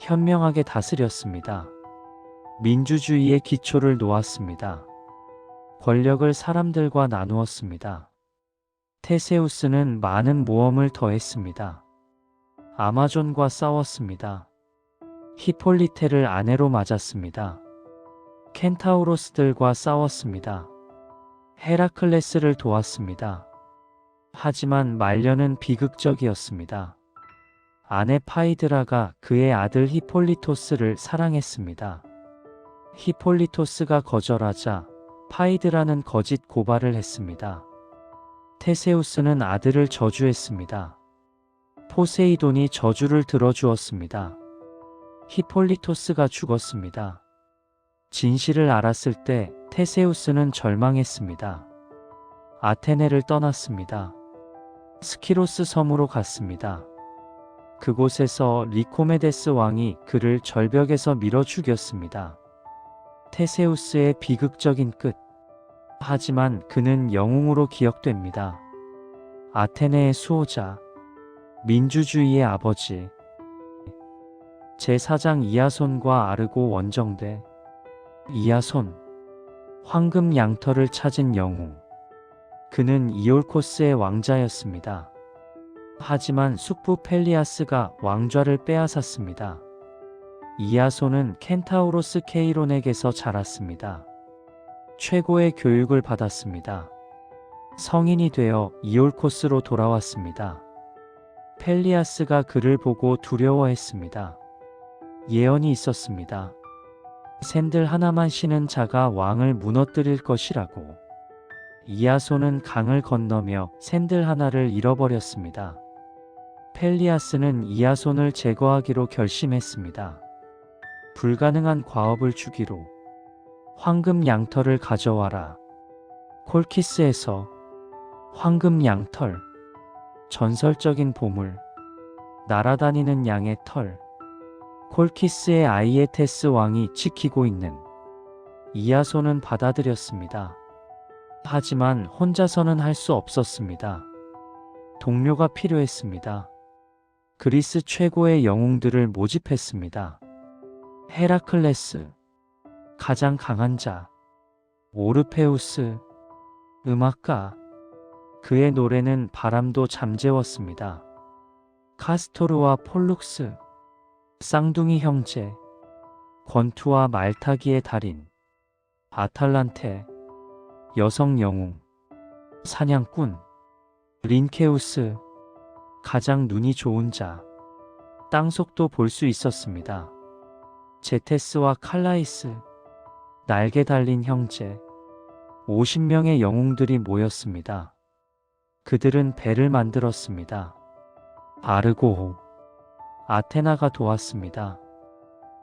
현명하게 다스렸습니다. 민주주의의 기초를 놓았습니다. 권력을 사람들과 나누었습니다. 테세우스는 많은 모험을 더했습니다. 아마존과 싸웠습니다. 히폴리테를 아내로 맞았습니다. 켄타우로스들과 싸웠습니다. 헤라클레스를 도왔습니다. 하지만 말년은 비극적이었습니다. 아내 파이드라가 그의 아들 히폴리토스를 사랑했습니다. 히폴리토스가 거절하자 파이드라는 거짓 고발을 했습니다. 테세우스는 아들을 저주했습니다. 포세이돈이 저주를 들어주었습니다. 히폴리토스가 죽었습니다. 진실을 알았을 때 테세우스는 절망했습니다. 아테네를 떠났습니다. 스키로스 섬으로 갔습니다. 그곳에서 리코메데스 왕이 그를 절벽에서 밀어 죽였습니다. 테세우스의 비극적인 끝. 하지만 그는 영웅으로 기억됩니다. 아테네의 수호자, 민주주의의 아버지. 제4장 이아손과 아르고 원정대. 이아손, 황금 양털을 찾은 영웅. 그는 이올코스의 왕자였습니다. 하지만 숙부 펠리아스가 왕좌를 빼앗았습니다. 이아손은 켄타우로스 케이론에게서 자랐습니다. 최고의 교육을 받았습니다. 성인이 되어 이올코스로 돌아왔습니다. 펠리아스가 그를 보고 두려워했습니다. 예언이 있었습니다. 샌들 하나만 신은 자가 왕을 무너뜨릴 것이라고. 이아손은 강을 건너며 샌들 하나를 잃어버렸습니다. 펠리아스는 이아손을 제거하기로 결심했습니다. 불가능한 과업을 주기로. 황금 양털을 가져와라. 콜키스에서 황금 양털. 전설적인 보물. 날아다니는 양의 털. 콜키스의 아이에테스 왕이 지키고 있는. 이아손은 받아들였습니다. 하지만 혼자서는 할 수 없었습니다. 동료가 필요했습니다. 그리스 최고의 영웅들을 모집했습니다. 헤라클레스, 가장 강한 자. 오르페우스, 음악가. 그의 노래는 바람도 잠재웠습니다. 카스토르와 폴룩스, 쌍둥이 형제. 권투와 말타기의 달인. 아탈란테, 여성 영웅. 사냥꾼. 린케우스, 가장 눈이 좋은 자. 땅속도 볼 수 있었습니다. 제테스와 칼라이스, 날개 달린 형제. 50명의 영웅들이 모였습니다. 그들은 배를 만들었습니다. 아르고호, 아테나가 도왔습니다.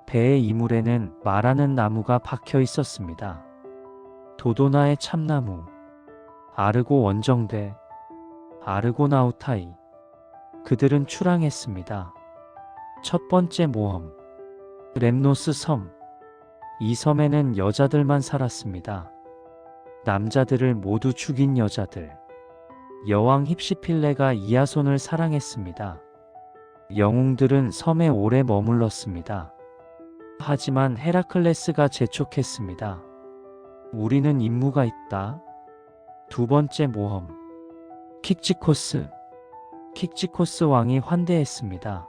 배의 이물에는 말하는 나무가 박혀 있었습니다. 도도나의 참나무. 아르고 원정대. 아르고나우타이. 그들은 출항했습니다. 첫 번째 모험. 렘노스 섬. 이 섬에는 여자들만 살았습니다. 남자들을 모두 죽인 여자들. 여왕 힙시필레가 이아손을 사랑했습니다. 영웅들은 섬에 오래 머물렀습니다. 하지만 헤라클레스가 재촉했습니다. 우리는 임무가 있다. 두 번째 모험. 킥지코스. 킥지코스 왕이 환대했습니다.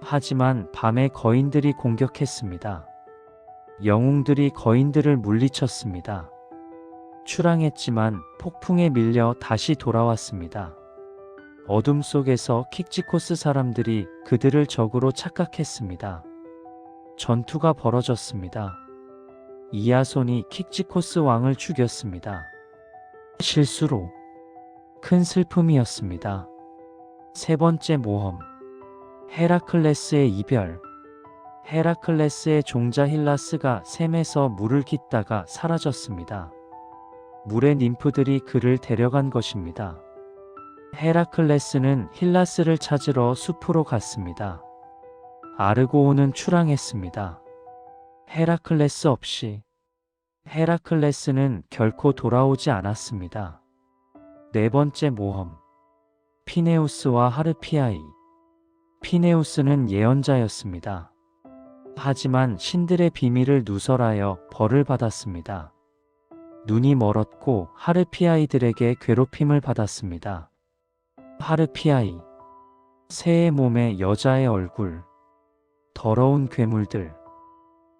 하지만 밤에 거인들이 공격했습니다. 영웅들이 거인들을 물리쳤습니다. 출항했지만 폭풍에 밀려 다시 돌아왔습니다. 어둠 속에서 킥지코스 사람들이 그들을 적으로 착각했습니다. 전투가 벌어졌습니다. 이아손이 킥지코스 왕을 죽였습니다. 실수로. 큰 슬픔이었습니다. 세 번째 모험. 헤라클레스의 이별. 헤라클레스의 종자 힐라스가 샘에서 물을 깃다가 사라졌습니다. 물의 님프들이 그를 데려간 것입니다. 헤라클레스는 힐라스를 찾으러 숲으로 갔습니다. 아르고온은 출항했습니다. 헤라클레스 없이. 헤라클레스는 결코 돌아오지 않았습니다. 네 번째 모험. 피네우스와 하르피아이. 피네우스는 예언자였습니다. 하지만 신들의 비밀을 누설하여 벌을 받았습니다. 눈이 멀었고 하르피아이들에게 괴롭힘을 받았습니다. 하르피아이. 새의 몸에 여자의 얼굴. 더러운 괴물들.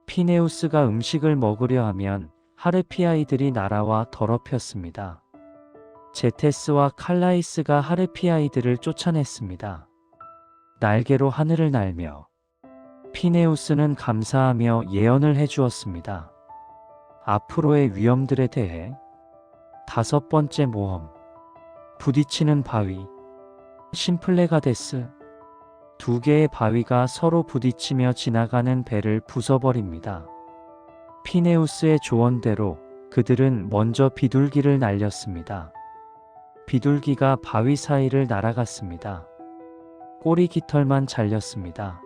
피네우스가 음식을 먹으려 하면 하르피아이들이 날아와 더럽혔습니다. 제테스와 칼라이스가 하르피아이들을 쫓아냈습니다. 날개로 하늘을 날며. 피네우스는 감사하며 예언을 해주었습니다. 앞으로의 위험들에 대해. 다섯 번째 모험. 부딪히는 바위. 심플레가데스. 두 개의 바위가 서로 부딪히며 지나가는 배를 부숴버립니다. 피네우스의 조언대로 그들은 먼저 비둘기를 날렸습니다. 비둘기가 바위 사이를 날아갔습니다. 꼬리 깃털만 잘렸습니다.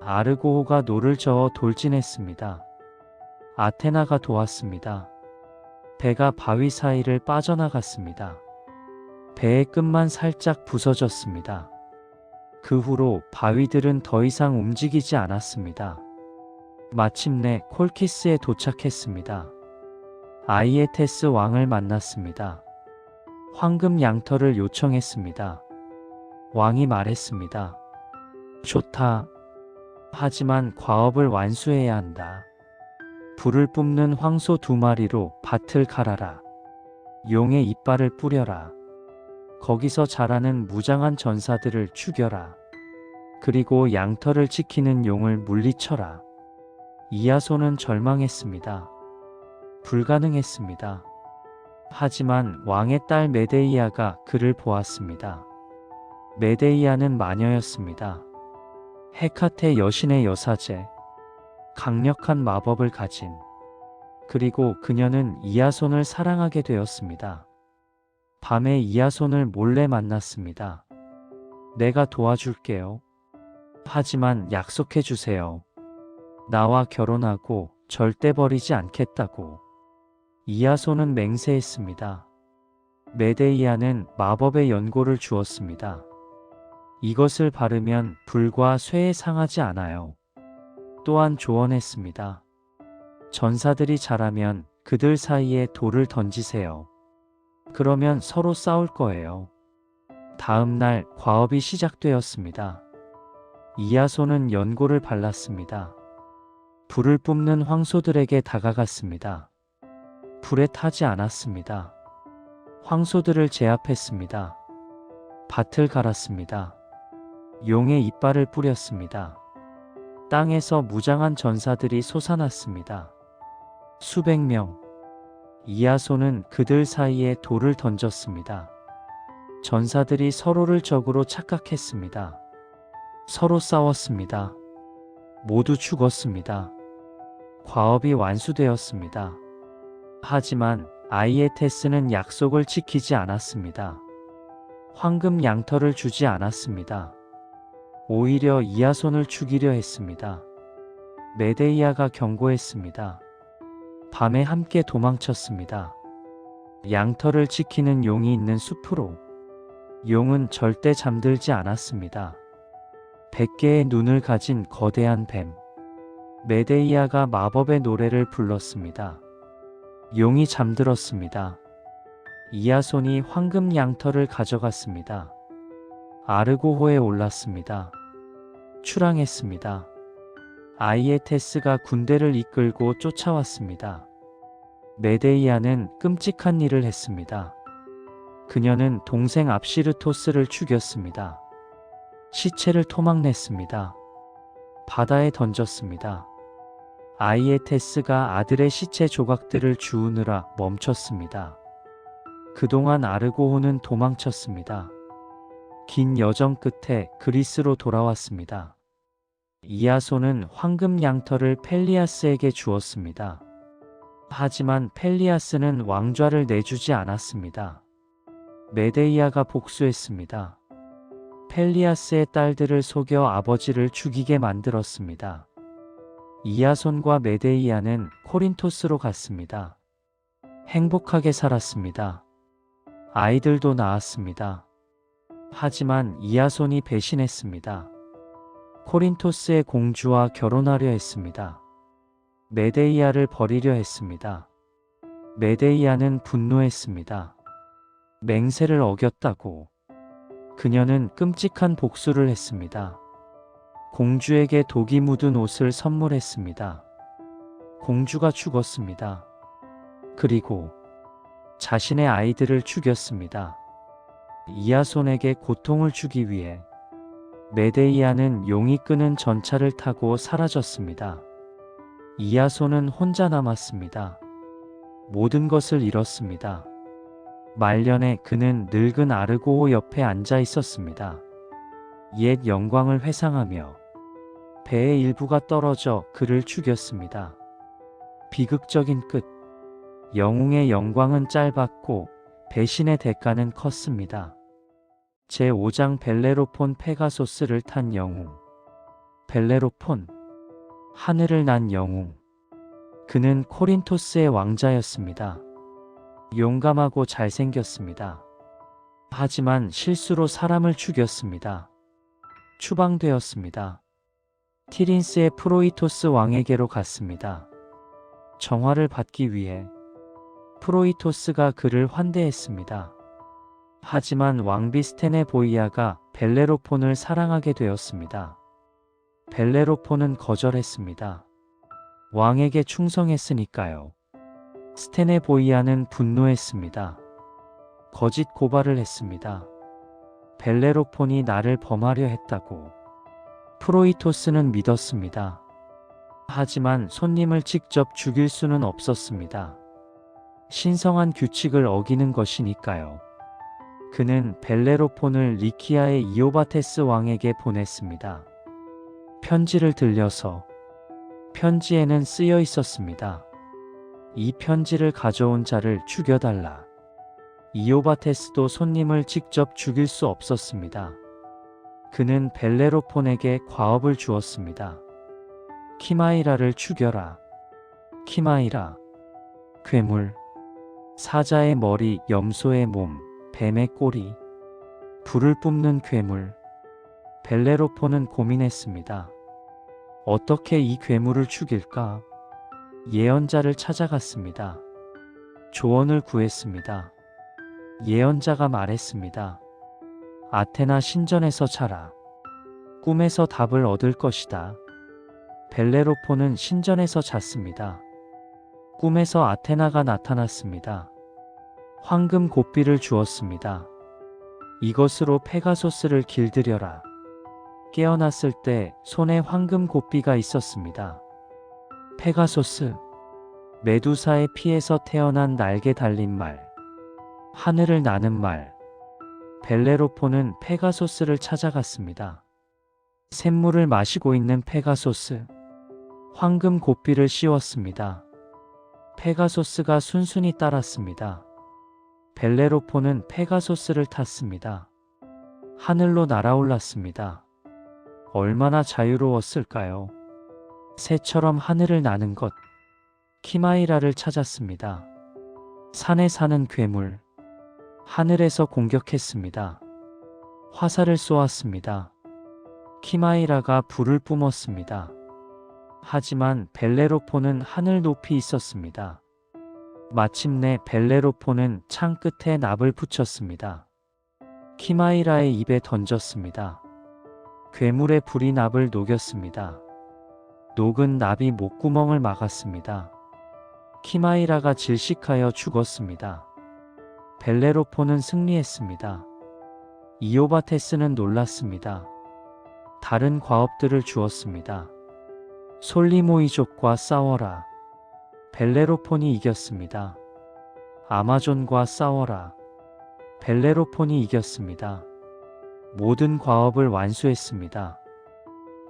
아르고호가 노를 저어 돌진했습니다. 아테나가 도왔습니다. 배가 바위 사이를 빠져나갔습니다. 배의 끝만 살짝 부서졌습니다. 그 후로 바위들은 더 이상 움직이지 않았습니다. 마침내 콜키스에 도착했습니다. 아이에테스 왕을 만났습니다. 황금 양털을 요청했습니다. 왕이 말했습니다. 좋다. 하지만 과업을 완수해야 한다. 불을 뿜는 황소 2마리로 밭을 갈아라. 용의 이빨을 뿌려라. 거기서 자라는 무장한 전사들을 죽여라. 그리고 양털을 지키는 용을 물리쳐라. 이야손은 절망했습니다. 불가능했습니다. 하지만 왕의 딸 메데이아가 그를 보았습니다. 메데이아는 마녀였습니다. 헤카테 여신의 여사제, 강력한 마법을 가진, 그리고 그녀는 이야손을 사랑하게 되었습니다. 밤에 이야손을 몰래 만났습니다. 내가 도와줄게요. 하지만 약속해 주세요. 나와 결혼하고 절대 버리지 않겠다고. 이야손은 맹세했습니다. 메데이아는 마법의 연고를 주었습니다. 이것을 바르면 불과 쇠에 상하지 않아요. 또한 조언했습니다. 전사들이 자라면 그들 사이에 돌을 던지세요. 그러면 서로 싸울 거예요. 다음 날 과업이 시작되었습니다. 이야손은 연고를 발랐습니다. 불을 뿜는 황소들에게 다가갔습니다. 불에 타지 않았습니다. 황소들을 제압했습니다. 밭을 갈았습니다. 용의 이빨을 뿌렸습니다. 땅에서 무장한 전사들이 솟아났습니다. 수백 명. 이야손은 그들 사이에 돌을 던졌습니다. 전사들이 서로를 적으로 착각했습니다. 서로 싸웠습니다. 모두 죽었습니다. 과업이 완수되었습니다. 하지만 아이에테스는 약속을 지키지 않았습니다. 황금 양털을 주지 않았습니다. 오히려 이야손을 죽이려 했습니다. 메데이아가 경고했습니다. 밤에 함께 도망쳤습니다. 양털을 지키는 용이 있는 숲으로. 용은 절대 잠들지 않았습니다. 100개의 눈을 가진 거대한 뱀. 메데이아가 마법의 노래를 불렀습니다. 용이 잠들었습니다. 이야손이 황금 양털을 가져갔습니다. 아르고호에 올랐습니다. 출항했습니다. 아이에테스가 군대를 이끌고 쫓아왔습니다. 메데이아는 끔찍한 일을 했습니다. 그녀는 동생 압시르토스를 죽였습니다. 시체를 토막냈습니다. 바다에 던졌습니다. 아이에테스가 아들의 시체 조각들을 주우느라 멈췄습니다. 그동안 아르고호는 도망쳤습니다. 긴 여정 끝에 그리스로 돌아왔습니다. 이야손은 황금 양털을 펠리아스에게 주었습니다. 하지만 펠리아스는 왕좌를 내주지 않았습니다. 메데이아가 복수했습니다. 펠리아스의 딸들을 속여 아버지를 죽이게 만들었습니다. 이야손과 메데이아는 코린토스로 갔습니다. 행복하게 살았습니다. 아이들도 낳았습니다. 하지만 이야손이 배신했습니다. 코린토스의 공주와 결혼하려 했습니다. 메데이아를 버리려 했습니다. 메데이아는 분노했습니다. 맹세를 어겼다고. 그녀는 끔찍한 복수를 했습니다. 공주에게 독이 묻은 옷을 선물했습니다. 공주가 죽었습니다. 그리고 자신의 아이들을 죽였습니다. 이야손에게 고통을 주기 위해 메데이아는 용이 끄는 전차를 타고 사라졌습니다. 이야손은 혼자 남았습니다. 모든 것을 잃었습니다. 말년에 그는 늙은 아르고호 옆에 앉아 있었습니다. 옛 영광을 회상하며 배의 일부가 떨어져 그를 죽였습니다. 비극적인 끝. 영웅의 영광은 짧았고 배신의 대가는 컸습니다. 제5장 벨레로폰 페가소스를 탄 영웅. 벨레로폰. 하늘을 난 영웅. 그는 코린토스의 왕자였습니다. 용감하고 잘생겼습니다. 하지만 실수로 사람을 죽였습니다. 추방되었습니다. 티린스의 프로이토스 왕에게로 갔습니다. 정화를 받기 위해 프로이토스가 그를 환대했습니다. 하지만 왕비 스테네보이아가 벨레로폰을 사랑하게 되었습니다. 벨레로폰은 거절했습니다. 왕에게 충성했으니까요. 스테네보이아는 분노했습니다. 거짓 고발을 했습니다. 벨레로폰이 나를 범하려 했다고. 프로이토스는 믿었습니다. 하지만 손님을 직접 죽일 수는 없었습니다. 신성한 규칙을 어기는 것이니까요. 그는 벨레로폰을 리키아의 이오바테스 왕에게 보냈습니다. 편지를 들려서 편지에는 쓰여 있었습니다. 이 편지를 가져온 자를 죽여달라. 이오바테스도 손님을 직접 죽일 수 없었습니다. 그는 벨레로폰에게 과업을 주었습니다. 키마이라를 죽여라. 키마이라. 괴물. 사자의 머리, 염소의 몸, 뱀의 꼬리. 불을 뿜는 괴물. 벨레로폰은 고민했습니다. 어떻게 이 괴물을 죽일까? 예언자를 찾아갔습니다. 조언을 구했습니다. 예언자가 말했습니다. 아테나 신전에서 자라. 꿈에서 답을 얻을 것이다. 벨레로폰은 신전에서 잤습니다. 꿈에서 아테나가 나타났습니다. 황금 고삐를 주었습니다. 이것으로 페가소스를 길들여라. 깨어났을 때 손에 황금 고삐가 있었습니다. 페가소스. 메두사의 피에서 태어난 날개 달린 말. 하늘을 나는 말. 벨레로폰은 페가소스를 찾아갔습니다. 샘물을 마시고 있는 페가소스. 황금 고삐를 씌웠습니다. 페가소스가 순순히 따랐습니다. 벨레로폰은 페가소스를 탔습니다. 하늘로 날아올랐습니다. 얼마나 자유로웠을까요? 새처럼 하늘을 나는 것. 키마이라를 찾았습니다. 산에 사는 괴물. 하늘에서 공격했습니다. 화살을 쏘았습니다. 키마이라가 불을 뿜었습니다. 하지만 벨레로폰은 하늘 높이 있었습니다. 마침내 벨레로폰은 창 끝에 납을 붙였습니다. 키마이라의 입에 던졌습니다. 괴물의 불이 납을 녹였습니다. 녹은 납이 목구멍을 막았습니다. 키마이라가 질식하여 죽었습니다. 벨레로폰은 승리했습니다. 이오바테스는 놀랐습니다. 다른 과업들을 주었습니다. 솔리모이족과 싸워라. 벨레로폰이 이겼습니다. 아마존과 싸워라. 벨레로폰이 이겼습니다. 모든 과업을 완수했습니다.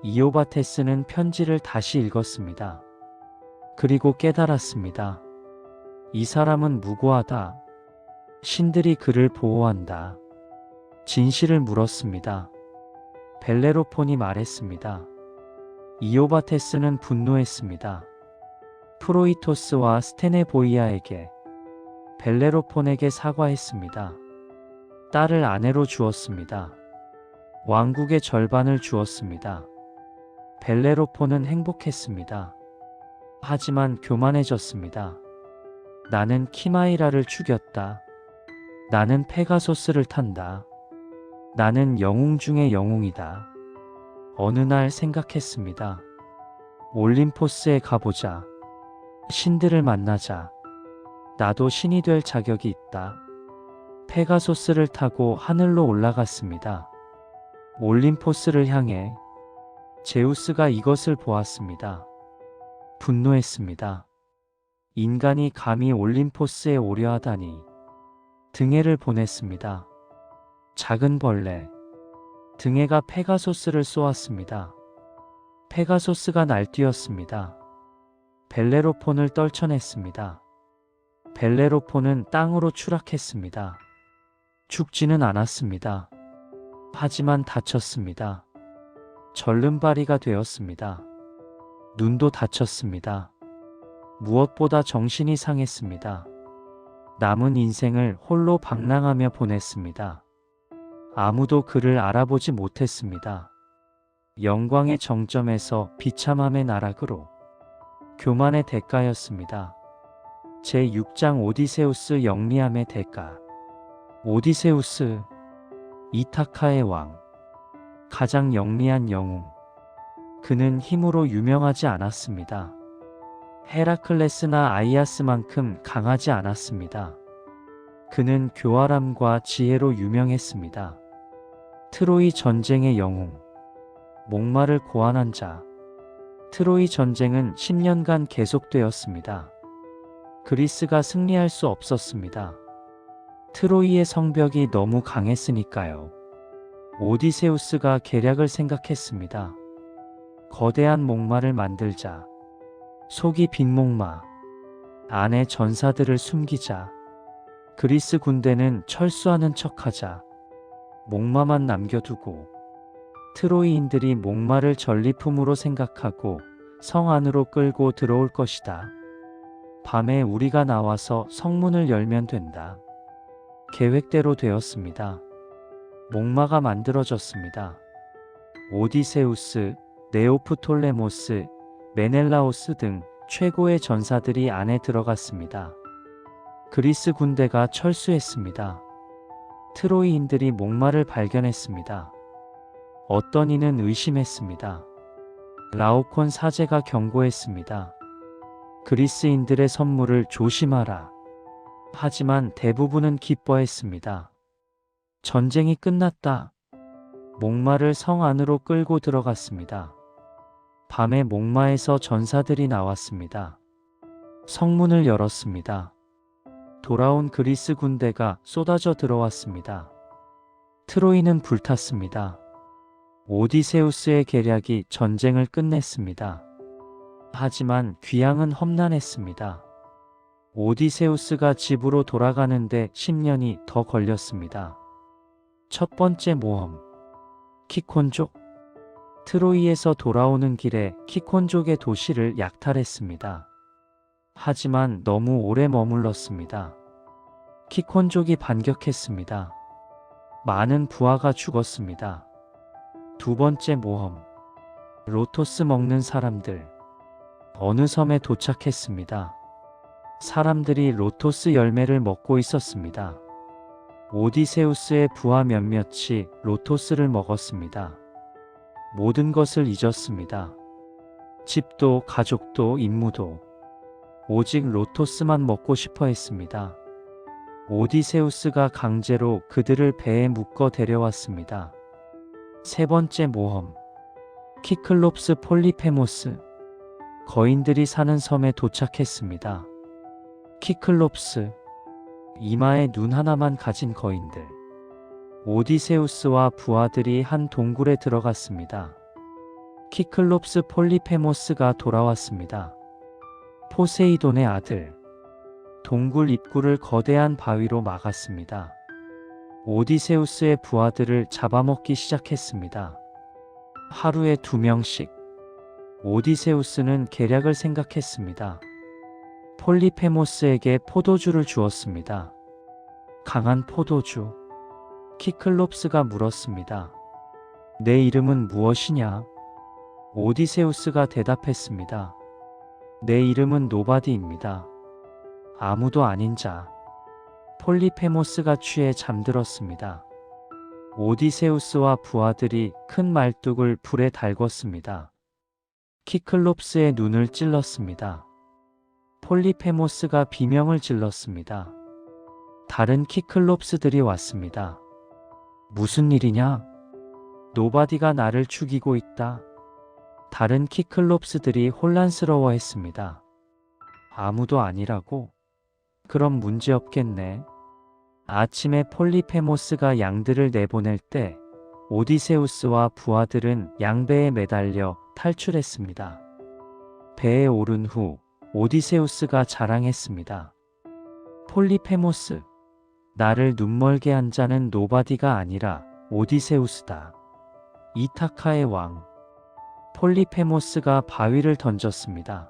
이오바테스는 편지를 다시 읽었습니다. 그리고 깨달았습니다. 이 사람은 무고하다. 신들이 그를 보호한다. 진실을 물었습니다. 벨레로폰이 말했습니다. 이오바테스는 분노했습니다. 프로이토스와 스테네보이아에게, 벨레로폰에게 사과했습니다. 딸을 아내로 주었습니다. 왕국의 절반을 주었습니다. 벨레로폰은 행복했습니다. 하지만 교만해졌습니다. 나는 키마이라를 죽였다. 나는 페가소스를 탄다. 나는 영웅 중의 영웅이다. 어느 날 생각했습니다. 올림포스에 가보자. 신들을 만나자. 나도 신이 될 자격이 있다. 페가소스를 타고 하늘로 올라갔습니다. 올림포스를 향해. 제우스가 이것을 보았습니다. 분노했습니다. 인간이 감히 올림포스에 오려 하다니. 등해를 보냈습니다. 작은 벌레. 등해가 페가소스를 쏘았습니다. 페가소스가 날뛰었습니다. 벨레로폰을 떨쳐냈습니다. 벨레로폰은 땅으로 추락했습니다. 죽지는 않았습니다. 하지만 다쳤습니다. 절름발이가 되었습니다. 눈도 다쳤습니다. 무엇보다 정신이 상했습니다. 남은 인생을 홀로 방랑하며 보냈습니다. 아무도 그를 알아보지 못했습니다. 영광의 정점에서 비참함의 나락으로 교만의 대가였습니다. 제6장 오디세우스 영리함의 대가. 오디세우스, 이타카의 왕, 가장 영리한 영웅. 그는 힘으로 유명하지 않았습니다. 헤라클레스나 아이아스만큼 강하지 않았습니다. 그는 교활함과 지혜로 유명했습니다. 트로이 전쟁의 영웅, 목마를 고안한 자. 트로이 전쟁은 10년간 계속되었습니다. 그리스가 승리할 수 없었습니다. 트로이의 성벽이 너무 강했으니까요. 오디세우스가 계략을 생각했습니다. 거대한 목마를 만들자. 속이 빈 목마. 안에 전사들을 숨기자. 그리스 군대는 철수하는 척하자. 목마만 남겨두고. 트로이인들이 목마를 전리품으로 생각하고 성 안으로 끌고 들어올 것이다. 밤에 우리가 나와서 성문을 열면 된다. 계획대로 되었습니다. 목마가 만들어졌습니다. 오디세우스, 네오프톨레모스, 메넬라오스 등 최고의 전사들이 안에 들어갔습니다. 그리스 군대가 철수했습니다. 트로이인들이 목마를 발견했습니다. 어떤 이는 의심했습니다. 라오콘 사제가 경고했습니다. 그리스인들의 선물을 조심하라. 하지만 대부분은 기뻐했습니다. 전쟁이 끝났다. 목마를 성 안으로 끌고 들어갔습니다. 밤에 목마에서 전사들이 나왔습니다. 성문을 열었습니다. 돌아온 그리스 군대가 쏟아져 들어왔습니다. 트로이는 불탔습니다. 오디세우스의 계략이 전쟁을 끝냈습니다. 하지만 귀향은 험난했습니다. 오디세우스가 집으로 돌아가는데 10년이 더 걸렸습니다. 첫 번째 모험. 키콘족. 트로이에서 돌아오는 길에 키콘족의 도시를 약탈했습니다. 하지만 너무 오래 머물렀습니다. 키콘족이 반격했습니다. 많은 부하가 죽었습니다. 두 번째 모험. 로토스 먹는 사람들. 어느 섬에 도착했습니다. 사람들이 로토스 열매를 먹고 있었습니다. 오디세우스의 부하 몇몇이 로토스를 먹었습니다. 모든 것을 잊었습니다. 집도 가족도 임무도. 오직 로토스만 먹고 싶어 했습니다. 오디세우스가 강제로 그들을 배에 묶어 데려왔습니다. 세 번째 모험. 키클롭스 폴리페모스. 거인들이 사는 섬에 도착했습니다. 키클롭스. 이마에 눈 하나만 가진 거인들. 오디세우스와 부하들이 한 동굴에 들어갔습니다. 키클롭스 폴리페모스가 돌아왔습니다. 포세이돈의 아들. 동굴 입구를 거대한 바위로 막았습니다. 오디세우스의 부하들을 잡아먹기 시작했습니다. 하루에 2명씩. 오디세우스는 계략을 생각했습니다. 폴리페모스에게 포도주를 주었습니다. 강한 포도주. 키클롭스가 물었습니다. 내 이름은 무엇이냐? 오디세우스가 대답했습니다. 내 이름은 노바디입니다. 아무도 아닌 자. 폴리페모스가 취해 잠들었습니다. 오디세우스와 부하들이 큰 말뚝을 불에 달궜습니다. 키클롭스의 눈을 찔렀습니다. 폴리페모스가 비명을 질렀습니다. 다른 키클롭스들이 왔습니다. 무슨 일이냐? 노바디가 나를 죽이고 있다. 다른 키클롭스들이 혼란스러워했습니다. 아무도 아니라고? 그럼 문제없겠네. 아침에 폴리페모스가 양들을 내보낼 때 오디세우스와 부하들은 양배에 매달려 탈출했습니다. 배에 오른 후 오디세우스가 자랑했습니다. 폴리페모스, 나를 눈멀게 한 자는 노바디가 아니라 오디세우스다. 이타카의 왕. 폴리페모스가 바위를 던졌습니다.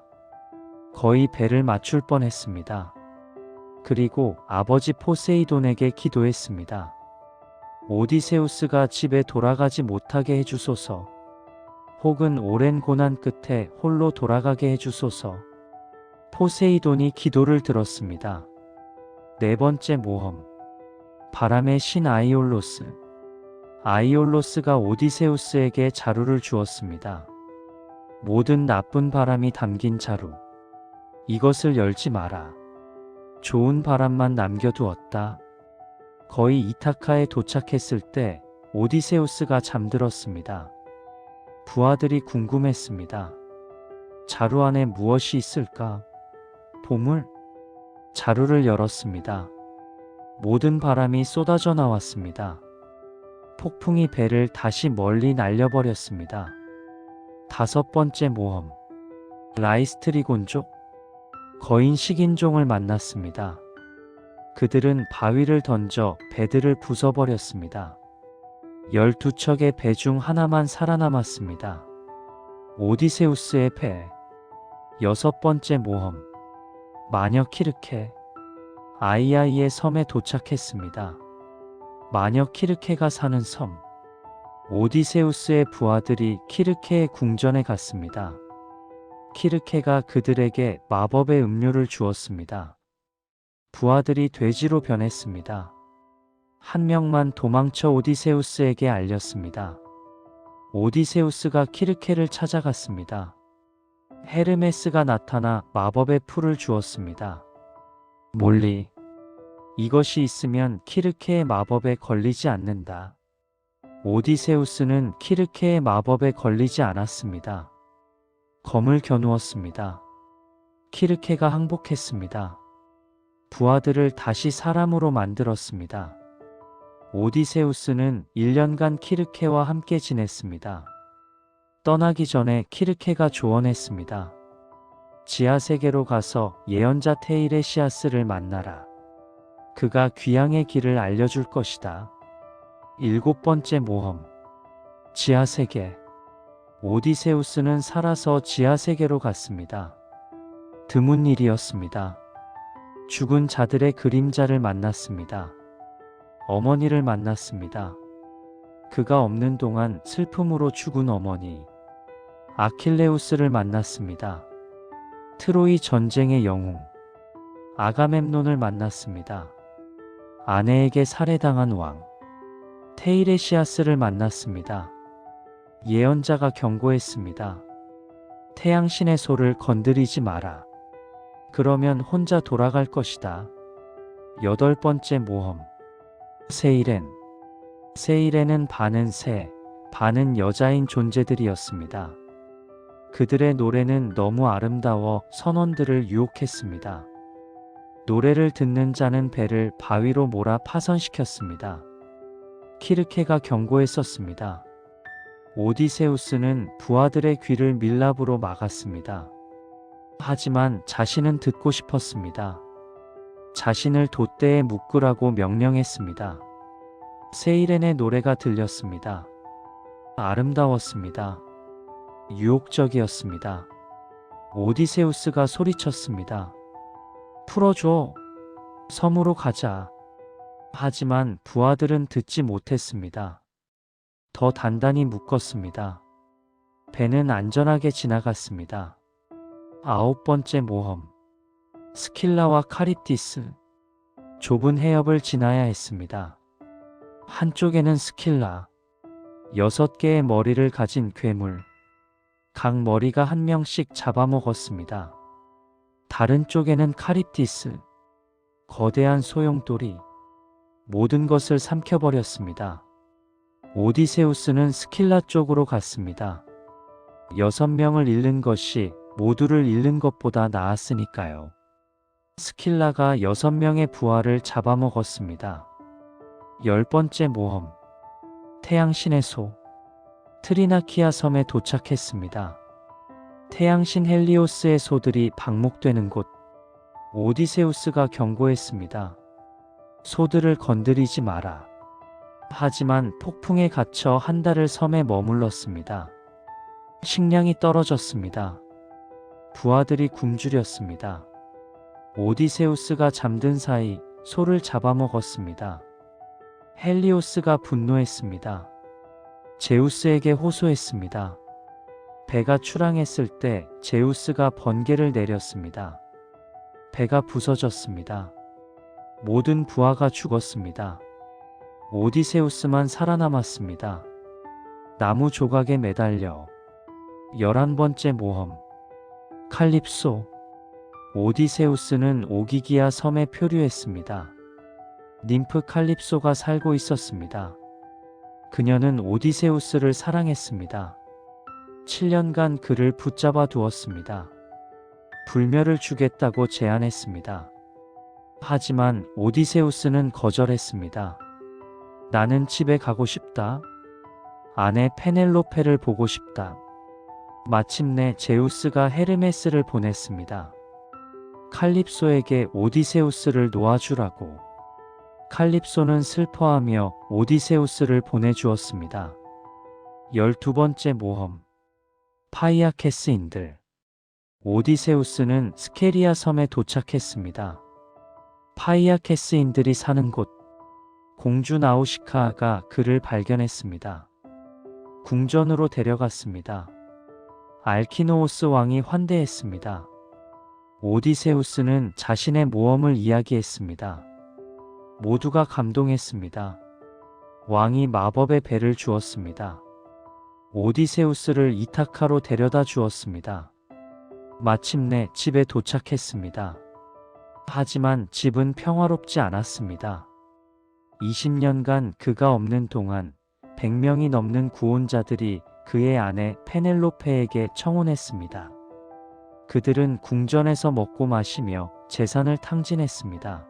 거의 배를 맞출 뻔했습니다. 그리고 아버지 포세이돈에게 기도했습니다. 오디세우스가 집에 돌아가지 못하게 해주소서. 혹은 오랜 고난 끝에 홀로 돌아가게 해주소서. 포세이돈이 기도를 들었습니다. 네 번째 모험. 바람의 신 아이올로스. 아이올로스가 오디세우스에게 자루를 주었습니다. 모든 나쁜 바람이 담긴 자루. 이것을 열지 마라. 좋은 바람만 남겨두었다. 거의 이타카에 도착했을 때 오디세우스가 잠들었습니다. 부하들이 궁금했습니다. 자루 안에 무엇이 있을까? 보물? 자루를 열었습니다. 모든 바람이 쏟아져 나왔습니다. 폭풍이 배를 다시 멀리 날려버렸습니다. 다섯 번째 모험. 라이스트리곤족? 거인 식인종을 만났습니다. 그들은 바위를 던져 배들을 부숴버렸습니다. 12척의 배 중 하나만 살아남았습니다. 오디세우스의 배. 여섯 번째 모험. 마녀 키르케. 아이아이의 섬에 도착했습니다. 마녀 키르케가 사는 섬. 오디세우스의 부하들이 키르케의 궁전에 갔습니다. 키르케가 그들에게 마법의 음료를 주었습니다. 부하들이 돼지로 변했습니다. 한 명만 도망쳐 오디세우스에게 알렸습니다. 오디세우스가 키르케를 찾아갔습니다. 헤르메스가 나타나 마법의 풀을 주었습니다. 몰리. 이것이 있으면 키르케의 마법에 걸리지 않는다. 오디세우스는 키르케의 마법에 걸리지 않았습니다. 검을 겨누었습니다. 키르케가 항복했습니다. 부하들을 다시 사람으로 만들었습니다. 오디세우스는 1년간 키르케와 함께 지냈습니다. 떠나기 전에 키르케가 조언했습니다. 지하세계로 가서 예언자 테이레시아스를 만나라. 그가 귀향의 길을 알려줄 것이다. 일곱 번째 모험. 지하세계. 오디세우스는 살아서 지하세계로 갔습니다. 드문 일이었습니다. 죽은 자들의 그림자를 만났습니다. 어머니를 만났습니다. 그가 없는 동안 슬픔으로 죽은 어머니. 아킬레우스를 만났습니다. 트로이 전쟁의 영웅. 아가멤논을 만났습니다. 아내에게 살해당한 왕. 테이레시아스를 만났습니다. 예언자가 경고했습니다. 태양신의 소를 건드리지 마라. 그러면 혼자 돌아갈 것이다. 여덟 번째 모험. 세이렌. 세이렌은 반은 새, 반은 여자인 존재들이었습니다. 그들의 노래는 너무 아름다워 선원들을 유혹했습니다. 노래를 듣는 자는 배를 바위로 몰아 파선시켰습니다. 키르케가 경고했었습니다. 오디세우스는 부하들의 귀를 밀랍으로 막았습니다. 하지만 자신은 듣고 싶었습니다. 자신을 돛대에 묶으라고 명령했습니다. 세이렌의 노래가 들렸습니다. 아름다웠습니다. 유혹적이었습니다. 오디세우스가 소리쳤습니다. 풀어줘. 섬으로 가자. 하지만 부하들은 듣지 못했습니다. 더 단단히 묶었습니다. 배는 안전하게 지나갔습니다. 아홉 번째 모험. 스킬라와 카리티스. 좁은 해협을 지나야 했습니다. 한쪽에는 스킬라. 6개의 머리를 가진 괴물. 각 머리가 한 명씩 잡아먹었습니다. 다른 쪽에는 카리티스. 거대한 소용돌이. 모든 것을 삼켜버렸습니다. 오디세우스는 스킬라 쪽으로 갔습니다. 6명을 잃는 것이 모두를 잃는 것보다 나았으니까요. 스킬라가 6명의 부하를 잡아먹었습니다. 10번째 모험. 태양신의 소. 트리나키아 섬에 도착했습니다. 태양신 헬리오스의 소들이 방목되는 곳. 오디세우스가 경고했습니다. 소들을 건드리지 마라. 하지만 폭풍에 갇혀 한 달을 섬에 머물렀습니다. 식량이 떨어졌습니다. 부하들이 굶주렸습니다. 오디세우스가 잠든 사이 소를 잡아먹었습니다. 헬리오스가 분노했습니다. 제우스에게 호소했습니다. 배가 출항했을 때 제우스가 번개를 내렸습니다. 배가 부서졌습니다. 모든 부하가 죽었습니다. 오디세우스만 살아남았습니다. 나무 조각에 매달려 11번째 모험. 칼립소. 오디세우스는 오기기아 섬에 표류했습니다. 님프 칼립소가 살고 있었습니다. 그녀는 오디세우스를 사랑했습니다. 7년간 그를 붙잡아 두었습니다. 불멸을 주겠다고 제안했습니다. 하지만 오디세우스는 거절했습니다. 나는 집에 가고 싶다. 아내 페넬로페를 보고 싶다. 마침내 제우스가 헤르메스를 보냈습니다. 칼립소에게 오디세우스를 놓아주라고. 칼립소는 슬퍼하며 오디세우스를 보내주었습니다. 12번째 모험. 파이아케스인들. 오디세우스는 스케리아 섬에 도착했습니다. 파이아케스인들이 사는 곳. 공주 나우시카가 그를 발견했습니다. 궁전으로 데려갔습니다. 알키노오스 왕이 환대했습니다. 오디세우스는 자신의 모험을 이야기했습니다. 모두가 감동했습니다. 왕이 마법의 배를 주었습니다. 오디세우스를 이타카로 데려다 주었습니다. 마침내 집에 도착했습니다. 하지만 집은 평화롭지 않았습니다. 20년간 그가 없는 동안 100명이 넘는 구원자들이 그의 아내 페넬로페에게 청혼했습니다. 그들은 궁전에서 먹고 마시며 재산을 탕진했습니다.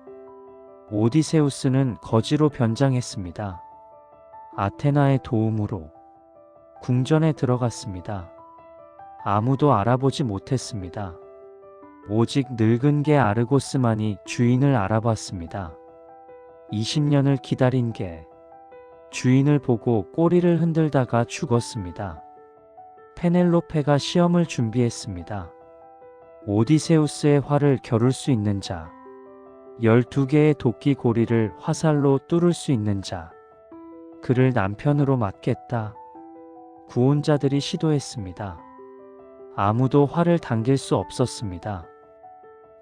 오디세우스는 거지로 변장했습니다. 아테나의 도움으로 궁전에 들어갔습니다. 아무도 알아보지 못했습니다. 오직 늙은 개 아르고스만이 주인을 알아봤습니다. 20년을 기다린 개. 주인을 보고 꼬리를 흔들다가 죽었습니다. 페넬로페가 시험을 준비했습니다. 오디세우스의 화를 겨룰 수 있는 자. 12개의 도끼 고리를 화살로 뚫을 수 있는 자. 그를 남편으로 맡겠다. 구원자들이 시도했습니다. 아무도 활을 당길 수 없었습니다.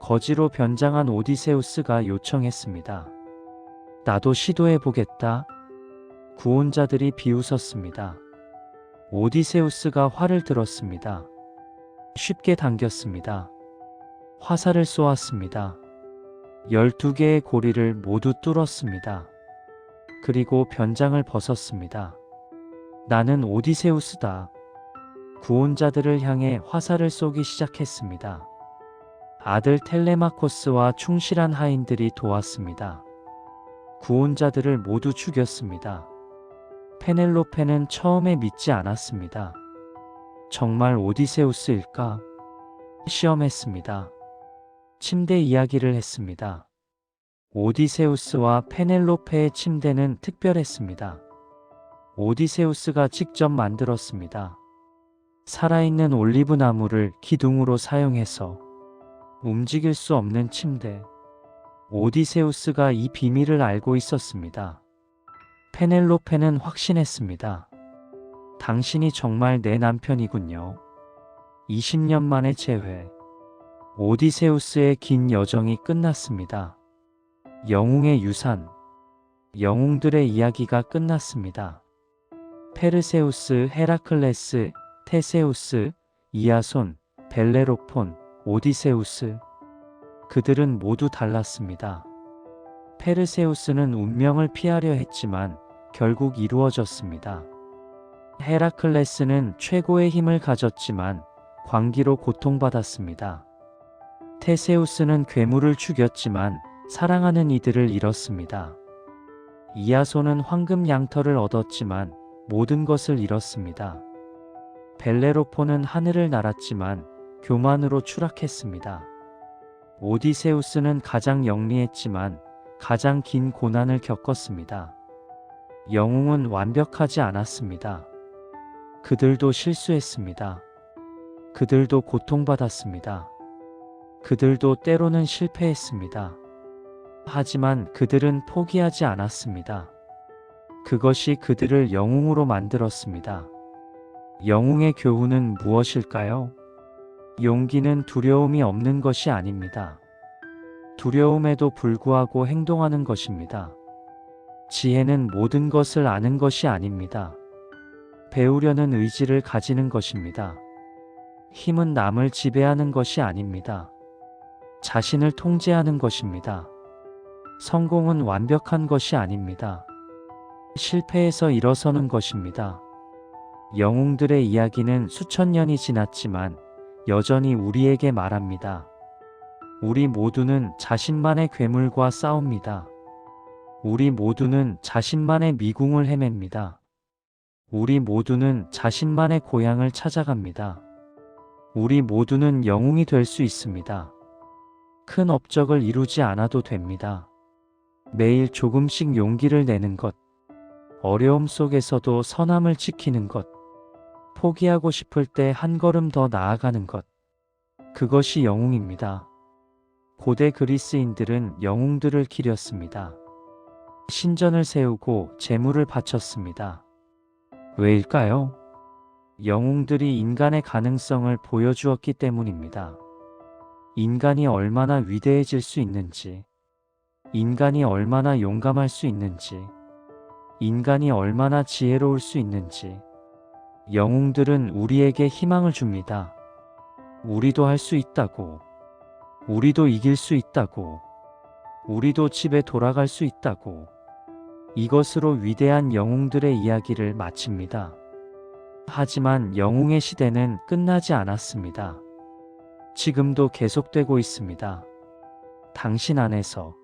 거지로 변장한 오디세우스가 요청했습니다. 나도 시도해보겠다. 구원자들이 비웃었습니다. 오디세우스가 활을 들었습니다. 쉽게 당겼습니다. 화살을 쏘았습니다. 12개의 고리를 모두 뚫었습니다. 그리고 변장을 벗었습니다. 나는 오디세우스다. 구원자들을 향해 화살을 쏘기 시작했습니다. 아들 텔레마코스와 충실한 하인들이 도왔습니다. 구원자들을 모두 죽였습니다. 페넬로페는 처음에 믿지 않았습니다. 정말 오디세우스일까? 시험했습니다. 침대 이야기를 했습니다. 오디세우스와 페넬로페의 침대는 특별했습니다. 오디세우스가 직접 만들었습니다. 살아있는 올리브 나무를 기둥으로 사용해서 움직일 수 없는 침대. 오디세우스가 이 비밀을 알고 있었습니다. 페넬로페는 확신했습니다. 당신이 정말 내 남편이군요. 20년 만에 재회. 오디세우스의 긴 여정이 끝났습니다. 영웅의 유산. 영웅들의 이야기가 끝났습니다. 페르세우스, 헤라클레스, 테세우스, 이아손, 벨레로폰, 오디세우스. 그들은 모두 달랐습니다. 페르세우스는 운명을 피하려 했지만 결국 이루어졌습니다. 헤라클레스는 최고의 힘을 가졌지만 광기로 고통받았습니다. 테세우스는 괴물을 죽였지만 사랑하는 이들을 잃었습니다. 이아손은 황금 양털을 얻었지만 모든 것을 잃었습니다. 벨레로폰은 하늘을 날았지만 교만으로 추락했습니다. 오디세우스는 가장 영리했지만 가장 긴 고난을 겪었습니다. 영웅은 완벽하지 않았습니다. 그들도 실수했습니다. 그들도 고통받았습니다. 그들도 때로는 실패했습니다. 하지만 그들은 포기하지 않았습니다. 그것이 그들을 영웅으로 만들었습니다. 영웅의 교훈은 무엇일까요? 용기는 두려움이 없는 것이 아닙니다. 두려움에도 불구하고 행동하는 것입니다. 지혜는 모든 것을 아는 것이 아닙니다. 배우려는 의지를 가지는 것입니다. 힘은 남을 지배하는 것이 아닙니다. 자신을 통제하는 것입니다. 성공은 완벽한 것이 아닙니다. 실패에서 일어서는 것입니다. 영웅들의 이야기는 수천 년이 지났지만 여전히 우리에게 말합니다. 우리 모두는 자신만의 괴물과 싸웁니다. 우리 모두는 자신만의 미궁을 헤맵니다. 우리 모두는 자신만의 고향을 찾아갑니다. 우리 모두는 영웅이 될 수 있습니다. 큰 업적을 이루지 않아도 됩니다. 매일 조금씩 용기를 내는 것, 어려움 속에서도 선함을 지키는 것, 포기하고 싶을 때 한 걸음 더 나아가는 것, 그것이 영웅입니다. 고대 그리스인들은 영웅들을 기렸습니다. 신전을 세우고 제물을 바쳤습니다. 왜일까요? 영웅들이 인간의 가능성을 보여주었기 때문입니다. 인간이 얼마나 위대해질 수 있는지, 인간이 얼마나 용감할 수 있는지, 인간이 얼마나 지혜로울 수 있는지, 영웅들은 우리에게 희망을 줍니다. 우리도 할 수 있다고, 우리도 이길 수 있다고, 우리도 집에 돌아갈 수 있다고. 이것으로 위대한 영웅들의 이야기를 마칩니다. 하지만 영웅의 시대는 끝나지 않았습니다. 지금도 계속되고 있습니다. 당신 안에서,